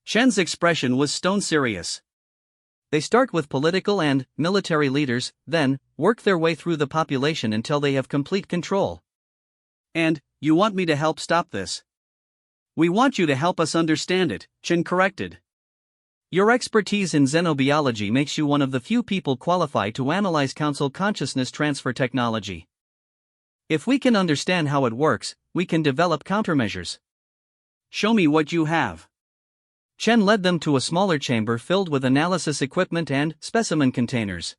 Chen's expression was stone serious. They start with political and military leaders, then work their way through the population until they have complete control. And, you want me to help stop this? We want you to help us understand it, Chen corrected. Your expertise in xenobiology makes you one of the few people qualified to analyze council consciousness transfer technology. If we can understand how it works, we can develop countermeasures. Show me what you have. Chen led them to a smaller chamber filled with analysis equipment and specimen containers.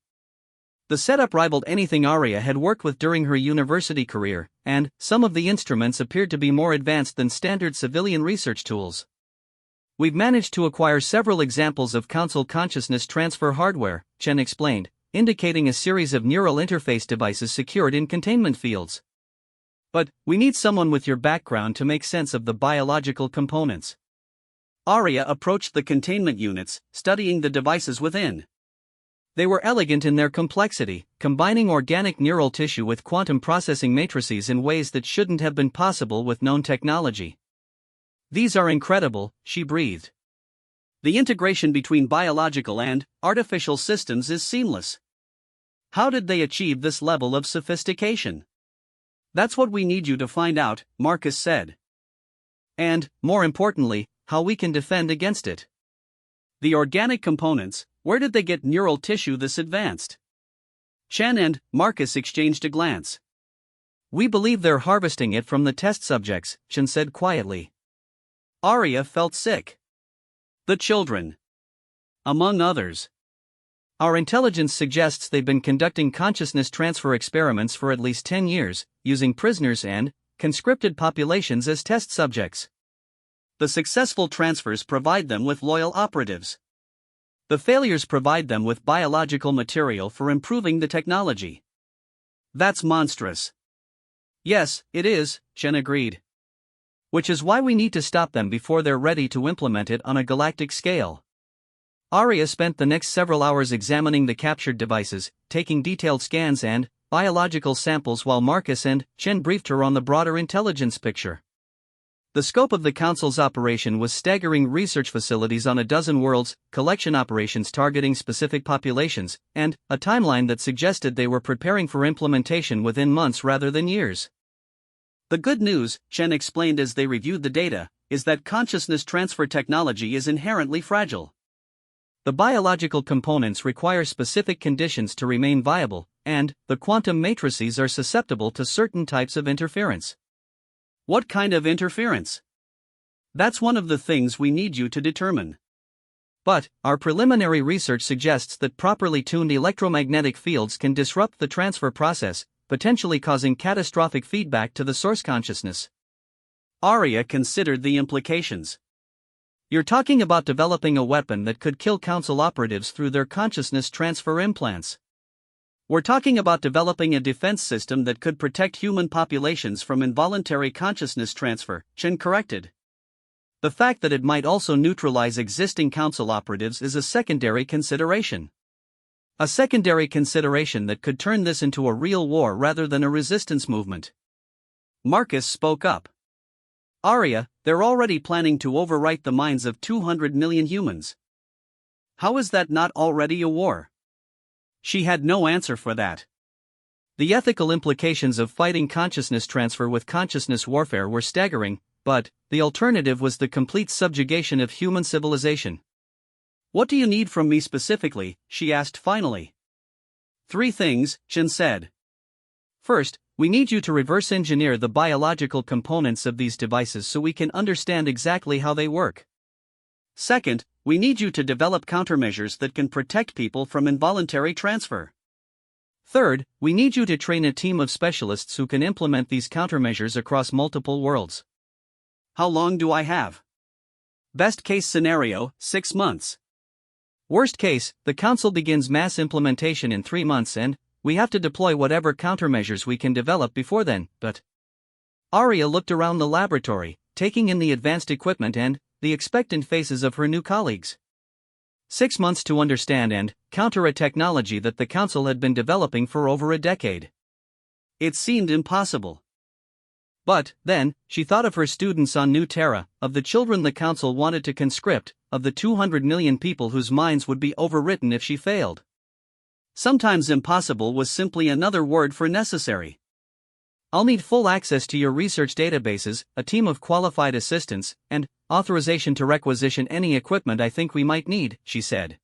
The setup rivaled anything Arya had worked with during her university career, and some of the instruments appeared to be more advanced than standard civilian research tools. We've managed to acquire several examples of council consciousness transfer hardware, Chen explained, indicating a series of neural interface devices secured in containment fields. But, we need someone with your background to make sense of the biological components. Arya approached the containment units, studying the devices within. They were elegant in their complexity, combining organic neural tissue with quantum processing matrices in ways that shouldn't have been possible with known technology. These are incredible, she breathed. The integration between biological and artificial systems is seamless. How did they achieve this level of sophistication? That's what we need you to find out, Marcus said. And, more importantly, how we can defend against it. The organic components, where did they get neural tissue this advanced? Chen and Marcus exchanged a glance. We believe they're harvesting it from the test subjects, Chen said quietly. Arya felt sick. The children. Among others. Our intelligence suggests they've been conducting consciousness transfer experiments for at least 10 years, using prisoners and conscripted populations as test subjects. The successful transfers provide them with loyal operatives. The failures provide them with biological material for improving the technology. That's monstrous. Yes, it is, Chen agreed. Which is why we need to stop them before they're ready to implement it on a galactic scale. Arya spent the next several hours examining the captured devices, taking detailed scans and biological samples while Marcus and Chen briefed her on the broader intelligence picture. The scope of the Council's operation was staggering: research facilities on a dozen worlds, collection operations targeting specific populations, and a timeline that suggested they were preparing for implementation within months rather than years. The good news, Chen explained as they reviewed the data, is that consciousness transfer technology is inherently fragile. The biological components require specific conditions to remain viable, and the quantum matrices are susceptible to certain types of interference. What kind of interference? That's one of the things we need you to determine. But, our preliminary research suggests that properly tuned electromagnetic fields can disrupt the transfer process, potentially causing catastrophic feedback to the source consciousness. Arya considered the implications. You're talking about developing a weapon that could kill Council operatives through their consciousness transfer implants. We're talking about developing a defense system that could protect human populations from involuntary consciousness transfer, Chen corrected. The fact that it might also neutralize existing Council operatives is a secondary consideration. A secondary consideration that could turn this into a real war rather than a resistance movement. Marcus spoke up. Arya, they're already planning to overwrite the minds of 200 million humans. How is that not already a war? She had no answer for that. The ethical implications of fighting consciousness transfer with consciousness warfare were staggering, but the alternative was the complete subjugation of human civilization. What do you need from me specifically? She asked finally. 3 things, Chen said. First, we need you to reverse engineer the biological components of these devices so we can understand exactly how they work. Second, we need you to develop countermeasures that can protect people from involuntary transfer. Third, we need you to train a team of specialists who can implement these countermeasures across multiple worlds. How long do I have? Best case scenario, 6 months. Worst case, the Council begins mass implementation in 3 months and we have to deploy whatever countermeasures we can develop before then, but... Arya looked around the laboratory, taking in the advanced equipment and the expectant faces of her new colleagues. 6 months to understand and counter a technology that the Council had been developing for over a decade. It seemed impossible. But, then, she thought of her students on New Terra, of the children the Council wanted to conscript, of the 200 million people whose minds would be overwritten if she failed. Sometimes impossible was simply another word for necessary. I'll need full access to your research databases, a team of qualified assistants, and authorization to requisition any equipment I think we might need, she said.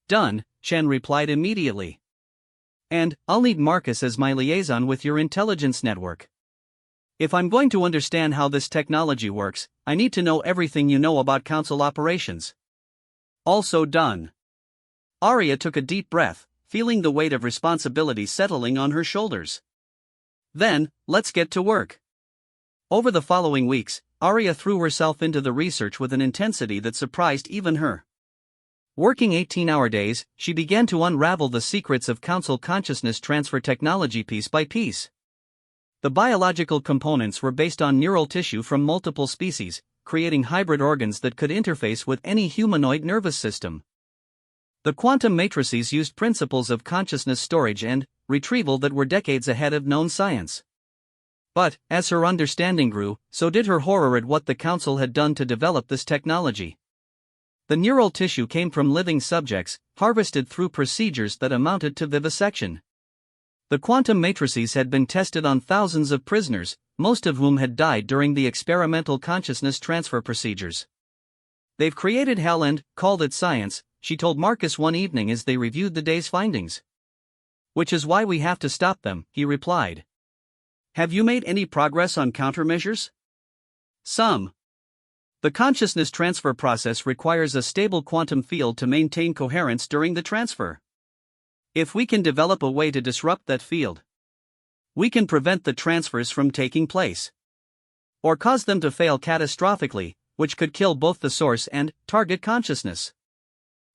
Done, Chen replied immediately. And I'll need Marcus as my liaison with your intelligence network. If I'm going to understand how this technology works, I need to know everything you know about Council operations. Also done. Arya took a deep breath, feeling the weight of responsibility settling on her shoulders. Then, let's get to work. Over the following weeks, Arya threw herself into the research with an intensity that surprised even her. Working 18-hour days, she began to unravel the secrets of Council consciousness transfer technology piece by piece. The biological components were based on neural tissue from multiple species, creating hybrid organs that could interface with any humanoid nervous system. The quantum matrices used principles of consciousness storage and retrieval that were decades ahead of known science. But, as her understanding grew, so did her horror at what the Council had done to develop this technology. The neural tissue came from living subjects, harvested through procedures that amounted to vivisection. The quantum matrices had been tested on thousands of prisoners, most of whom had died during the experimental consciousness transfer procedures. They've created hell and called it science, she told Marcus one evening as they reviewed the day's findings. Which is why we have to stop them, he replied. Have you made any progress on countermeasures? Some. The consciousness transfer process requires a stable quantum field to maintain coherence during the transfer. If we can develop a way to disrupt that field, we can prevent the transfers from taking place. Or cause them to fail catastrophically, which could kill both the source and target consciousness.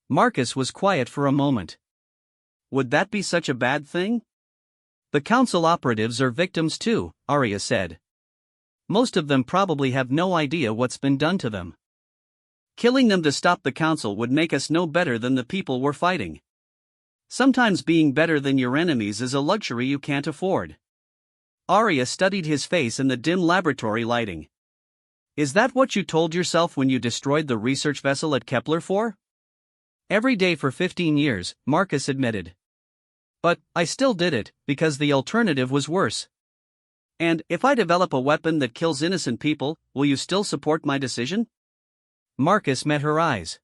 Marcus was quiet for a moment. Would that be such a bad thing? The Council operatives are victims too, Arya said. Most of them probably have no idea what's been done to them. Killing them to stop the Council would make us no better than the people we're fighting. Sometimes being better than your enemies is a luxury you can't afford. Arya studied his face in the dim laboratory lighting. Is that what you told yourself when you destroyed the research vessel at Kepler-4? Every day for 15 years, Marcus admitted. But I still did it, because the alternative was worse. And if I develop a weapon that kills innocent people, will you still support my decision? Marcus met her eyes.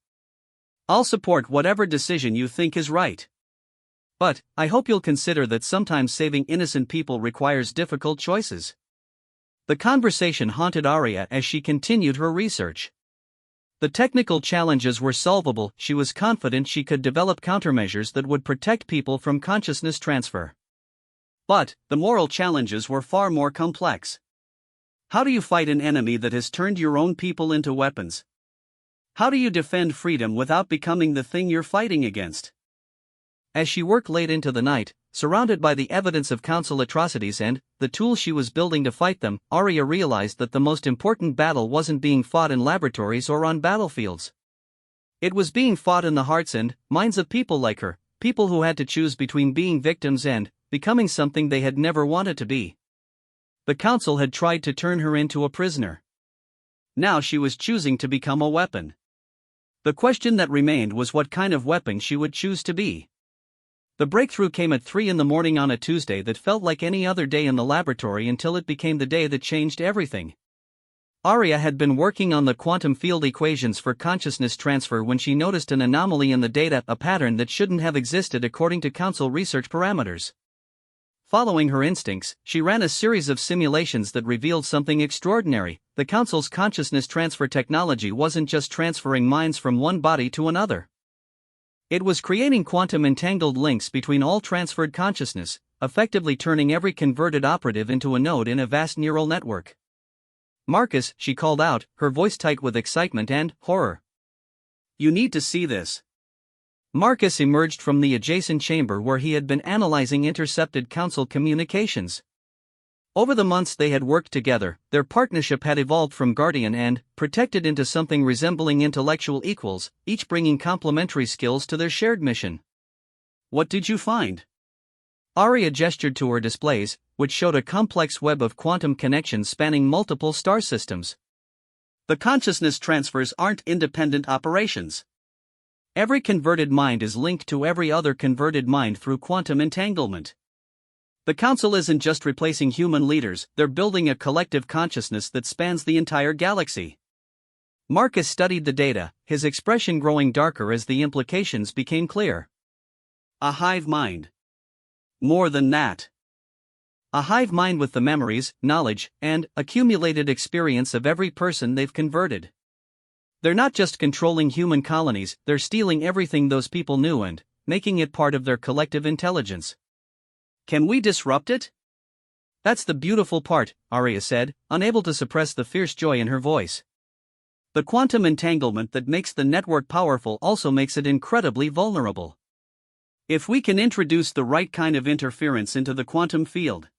I'll support whatever decision you think is right. But I hope you'll consider that sometimes saving innocent people requires difficult choices. The conversation haunted Arya as she continued her research. The technical challenges were solvable. She was confident she could develop countermeasures that would protect people from consciousness transfer. But the moral challenges were far more complex. How do you fight an enemy that has turned your own people into weapons? How do you defend freedom without becoming the thing you're fighting against? As she worked late into the night, surrounded by the evidence of Council atrocities and the tools she was building to fight them, Arya realized that the most important battle wasn't being fought in laboratories or on battlefields. It was being fought in the hearts and minds of people like her, people who had to choose between being victims and becoming something they had never wanted to be. The council had tried to turn her into a prisoner. Now she was choosing to become a weapon. The question that remained was what kind of weapon she would choose to be. The breakthrough came at 3 in the morning on a Tuesday that felt like any other day in the laboratory until it became the day that changed everything. Arya had been working on the quantum field equations for consciousness transfer when she noticed an anomaly in the data, a pattern that shouldn't have existed according to council research parameters. Following her instincts, she ran a series of simulations that revealed something extraordinary. The council's consciousness transfer technology wasn't just transferring minds from one body to another. It was creating quantum entangled links between all transferred consciousness, effectively turning every converted operative into a node in a vast neural network. "Marcus," she called out, her voice tight with excitement and horror. "You need to see this." Marcus emerged from the adjacent chamber where he had been analyzing intercepted council communications. Over the months they had worked together, their partnership had evolved from guardian and protected into something resembling intellectual equals, each bringing complementary skills to their shared mission. "What did you find?" Arya gestured to her displays, which showed a complex web of quantum connections spanning multiple star systems. "The consciousness transfers aren't independent operations. Every converted mind is linked to every other converted mind through quantum entanglement. The council isn't just replacing human leaders, they're building a collective consciousness that spans the entire galaxy." Marcus studied the data, his expression growing darker as the implications became clear. "A hive mind. More than that. A hive mind with the memories, knowledge, and accumulated experience of every person they've converted. They're not just controlling human colonies, they're stealing everything those people knew and making it part of their collective intelligence. Can we disrupt it?" "That's the beautiful part," Arya said, unable to suppress the fierce joy in her voice. "The quantum entanglement that makes the network powerful also makes it incredibly vulnerable. If we can introduce the right kind of interference into the quantum field,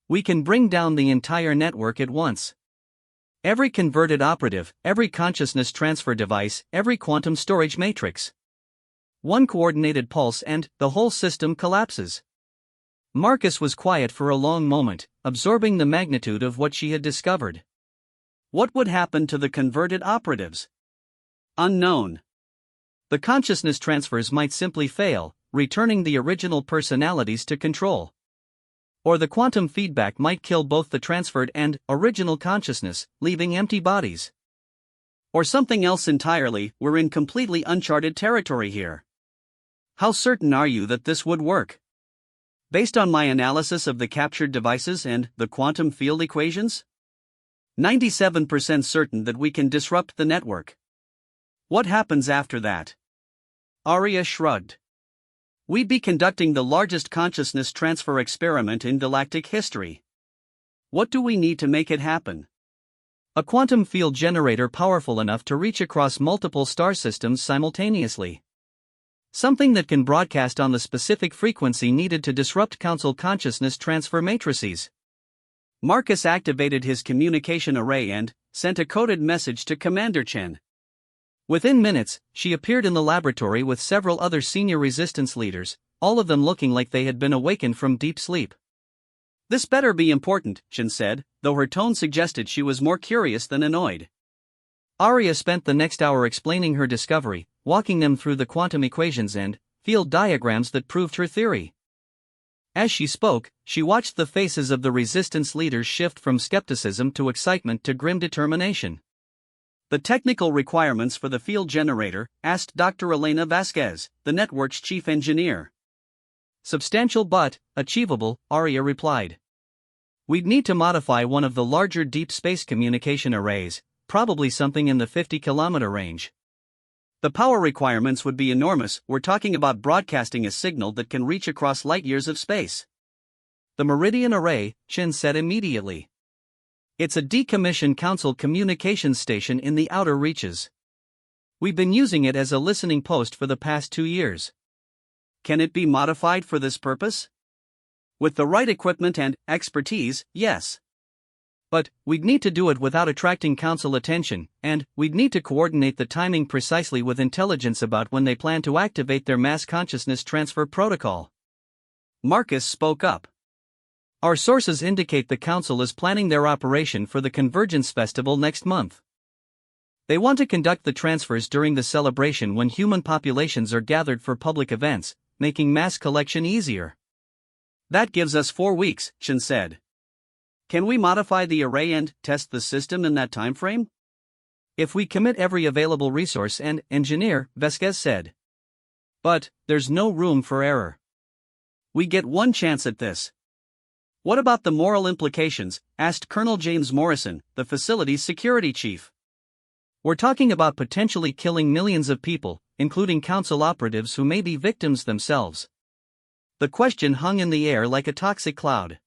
we can bring down the entire network at once. Every converted operative, every consciousness transfer device, every quantum storage matrix. One coordinated pulse and the whole system collapses." Marcus was quiet for a long moment, absorbing the magnitude of what she had discovered. What would happen to the converted operatives? Unknown. The consciousness transfers might simply fail, returning the original personalities to control. Or the quantum feedback might kill both the transferred and original consciousness, leaving empty bodies. Or something else entirely. We're in completely uncharted territory here. How certain are you that this would work? Based on my analysis of the captured devices and the quantum field equations? 97% certain that we can disrupt the network. What happens after that? Arya shrugged. We'd be conducting the largest consciousness transfer experiment in galactic history. What do we need to make it happen? A quantum field generator powerful enough to reach across multiple star systems simultaneously. Something that can broadcast on the specific frequency needed to disrupt council consciousness transfer matrices. Marcus activated his communication array and sent a coded message to Commander Chen. Within minutes, she appeared in the laboratory with several other senior resistance leaders, all of them looking like they had been awakened from deep sleep. "This better be important," Chen said, though her tone suggested she was more curious than annoyed. Arya spent the next hour explaining her discovery, walking them through the quantum equations and field diagrams that proved her theory. As she spoke, she watched the faces of the resistance leaders shift from skepticism to excitement to grim determination. "The technical requirements for the field generator?" asked Dr. Elena Vasquez, the network's chief engineer. "Substantial but achievable," Arya replied. "We'd need to modify one of the larger deep space communication arrays, probably something in the 50-kilometer range. The power requirements would be enormous. We're talking about broadcasting a signal that can reach across light years of space." "The Meridian Array," Chen said immediately. "It's a decommissioned council communications station in the outer reaches. We've been using it as a listening post for the past 2 years. Can it be modified for this purpose? With the right equipment and expertise, yes. But we'd need to do it without attracting Council attention, and we'd need to coordinate the timing precisely with intelligence about when they plan to activate their mass consciousness transfer protocol. Marcus spoke up. Our sources indicate the Council is planning their operation for the Convergence Festival next month. They want to conduct the transfers during the celebration when human populations are gathered for public events, making mass collection easier. That gives us 4 weeks, Shen said. Can we modify the array and test the system in that time frame? If we commit every available resource and engineer, Vasquez said. But there's no room for error. We get one chance at this. What about the moral implications? Asked Colonel James Morrison, the facility's security chief. We're talking about potentially killing millions of people, including Council operatives who may be victims themselves. The question hung in the air like a toxic cloud.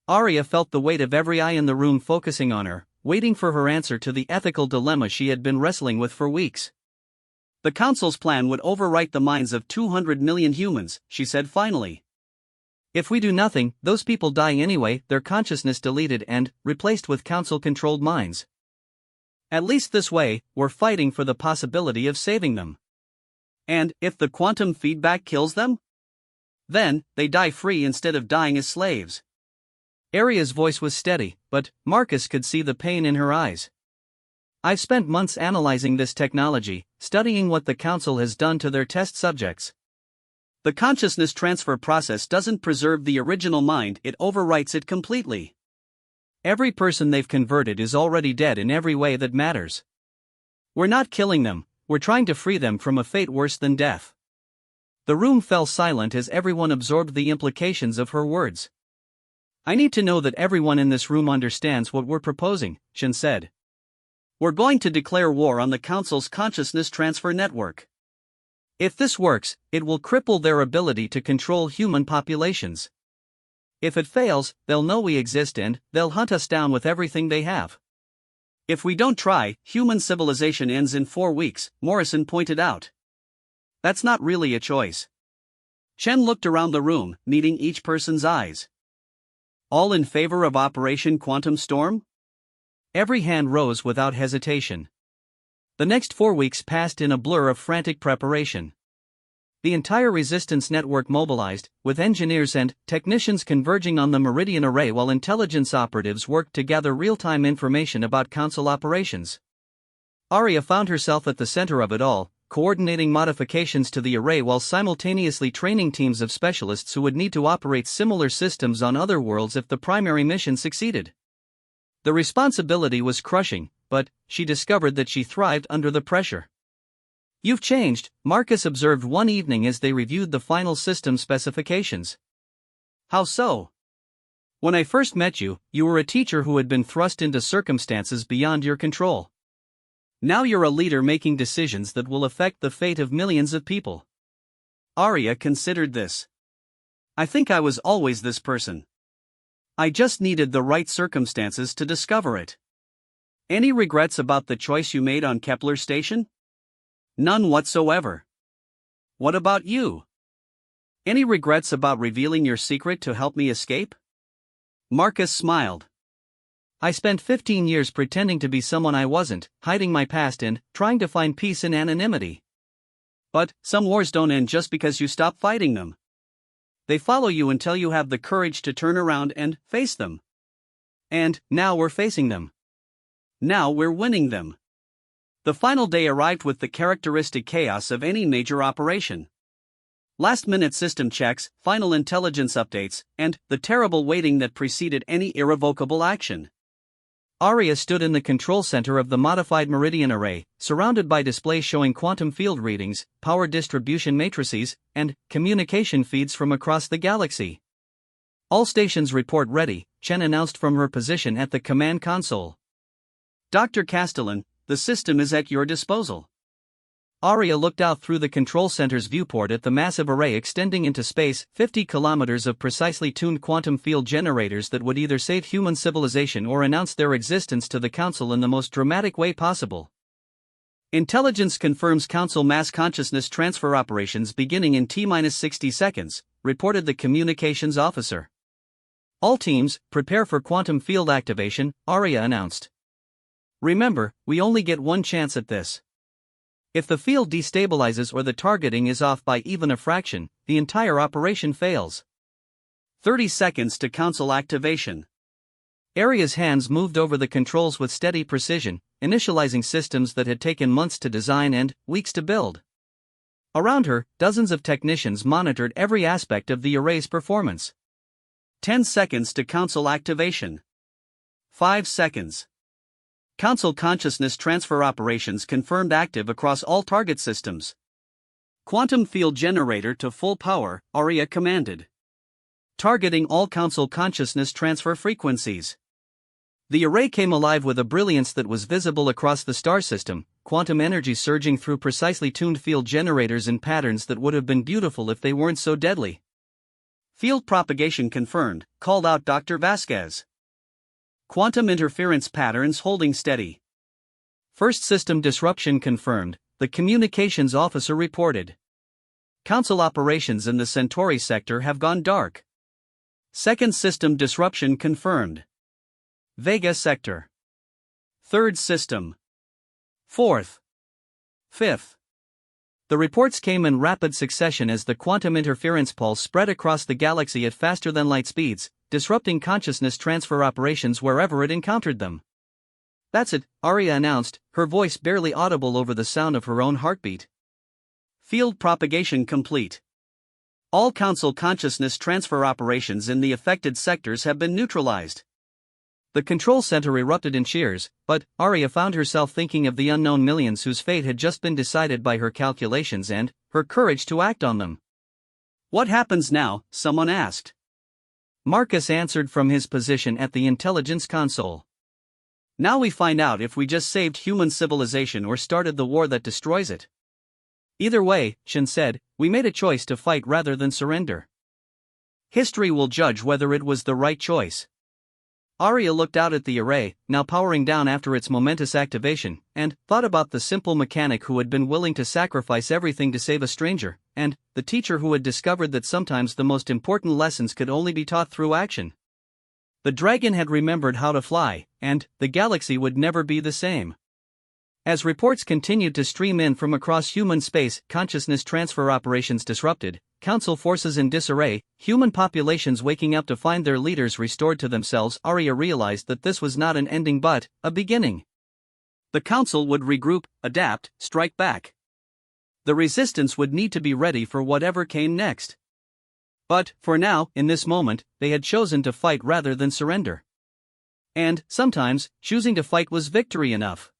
Arya felt the weight of every eye in the room focusing on her, waiting for her answer to the ethical dilemma she had been wrestling with for weeks. The Council's plan would overwrite the minds of 200 million humans, she said finally. If we do nothing, those people die anyway, their consciousness deleted and replaced with Council-controlled minds. At least this way, we're fighting for the possibility of saving them. And if the quantum feedback kills them? Then, they die free instead of dying as slaves. Arya's voice was steady, but Marcus could see the pain in her eyes. I've spent months analyzing this technology, studying what the Council has done to their test subjects. The consciousness transfer process doesn't preserve the original mind, it overwrites it completely. Every person they've converted is already dead in every way that matters. We're not killing them, we're trying to free them from a fate worse than death. The room fell silent as everyone absorbed the implications of her words. I need to know that everyone in this room understands what we're proposing, Shen said. We're going to declare war on the Council's consciousness transfer network. If this works, it will cripple their ability to control human populations. If it fails, they'll know we exist and they'll hunt us down with everything they have. If we don't try, human civilization ends in 4 weeks, Morrison pointed out. That's not really a choice. Chen looked around the room, meeting each person's eyes. All in favor of Operation Quantum Storm? Every hand rose without hesitation. The next 4 weeks passed in a blur of frantic preparation. The entire resistance network mobilized, with engineers and technicians converging on the Meridian Array while intelligence operatives worked to gather real-time information about Council operations. Arya found herself at the center of it all, coordinating modifications to the array while simultaneously training teams of specialists who would need to operate similar systems on other worlds if the primary mission succeeded. The responsibility was crushing, but she discovered that she thrived under the pressure. You've changed, Marcus observed one evening as they reviewed the final system specifications. How so? When I first met you, you were a teacher who had been thrust into circumstances beyond your control. Now you're a leader making decisions that will affect the fate of millions of people. Arya considered this. I think I was always this person. I just needed the right circumstances to discover it. Any regrets about the choice you made on Kepler Station? None whatsoever. What about you? Any regrets about revealing your secret to help me escape? Marcus smiled. I spent 15 years pretending to be someone I wasn't, hiding my past and trying to find peace in anonymity. But some wars don't end just because you stop fighting them. They follow you until you have the courage to turn around and face them. And now we're facing them. Now we're winning them. The final day arrived with the characteristic chaos of any major operation. Last-minute system checks, final intelligence updates, and the terrible waiting that preceded any irrevocable action. Arya stood in the control center of the modified Meridian Array, surrounded by displays showing quantum field readings, power distribution matrices, and communication feeds from across the galaxy. All stations report ready, Chen announced from her position at the command console. Dr. Castellan, the system is at your disposal. Arya looked out through the control center's viewport at the massive array extending into space, 50 kilometers of precisely tuned quantum field generators that would either save human civilization or announce their existence to the Council in the most dramatic way possible. Intelligence confirms Council mass consciousness transfer operations beginning in T-60 seconds, reported the communications officer. All teams, prepare for quantum field activation, Arya announced. Remember, we only get one chance at this. If the field destabilizes or the targeting is off by even a fraction, the entire operation fails. 30 seconds to console activation. Arya's hands moved over the controls with steady precision, initializing systems that had taken months to design and weeks to build. Around her, dozens of technicians monitored every aspect of the array's performance. 10 seconds to console activation. 5 seconds. Console consciousness transfer operations confirmed active across all target systems. Quantum field generator to full power, Arya commanded. Targeting all console consciousness transfer frequencies. The array came alive with a brilliance that was visible across the star system, quantum energy surging through precisely tuned field generators in patterns that would have been beautiful if they weren't so deadly. Field propagation confirmed, called out Dr. Vasquez. Quantum interference patterns holding steady. First system disruption confirmed, the communications officer reported. Console operations in the Centauri sector have gone dark. Second system disruption confirmed. Vega sector. Third system. Fourth. Fifth. The reports came in rapid succession as the quantum interference pulse spread across the galaxy at faster than light speeds, disrupting consciousness transfer operations wherever it encountered them. That's it, Arya announced, her voice barely audible over the sound of her own heartbeat. Field propagation complete. All console consciousness transfer operations in the affected sectors have been neutralized. The control center erupted in cheers, but Arya found herself thinking of the unknown millions whose fate had just been decided by her calculations and her courage to act on them. What happens now? Someone asked. Marcus answered from his position at the intelligence console. Now we find out if we just saved human civilization or started the war that destroys it. Either way, Shin said, we made a choice to fight rather than surrender. History will judge whether it was the right choice. Arya looked out at the array, now powering down after its momentous activation, and thought about the simple mechanic who had been willing to sacrifice everything to save a stranger, and the teacher who had discovered that sometimes the most important lessons could only be taught through action. The dragon had remembered how to fly, and the galaxy would never be the same. As reports continued to stream in from across human space, consciousness transfer operations disrupted, council forces in disarray, human populations waking up to find their leaders restored to themselves, Arya realized that this was not an ending but a beginning. The council would regroup, adapt, strike back. The resistance would need to be ready for whatever came next. But, for now, in this moment, they had chosen to fight rather than surrender. And, sometimes, choosing to fight was victory enough.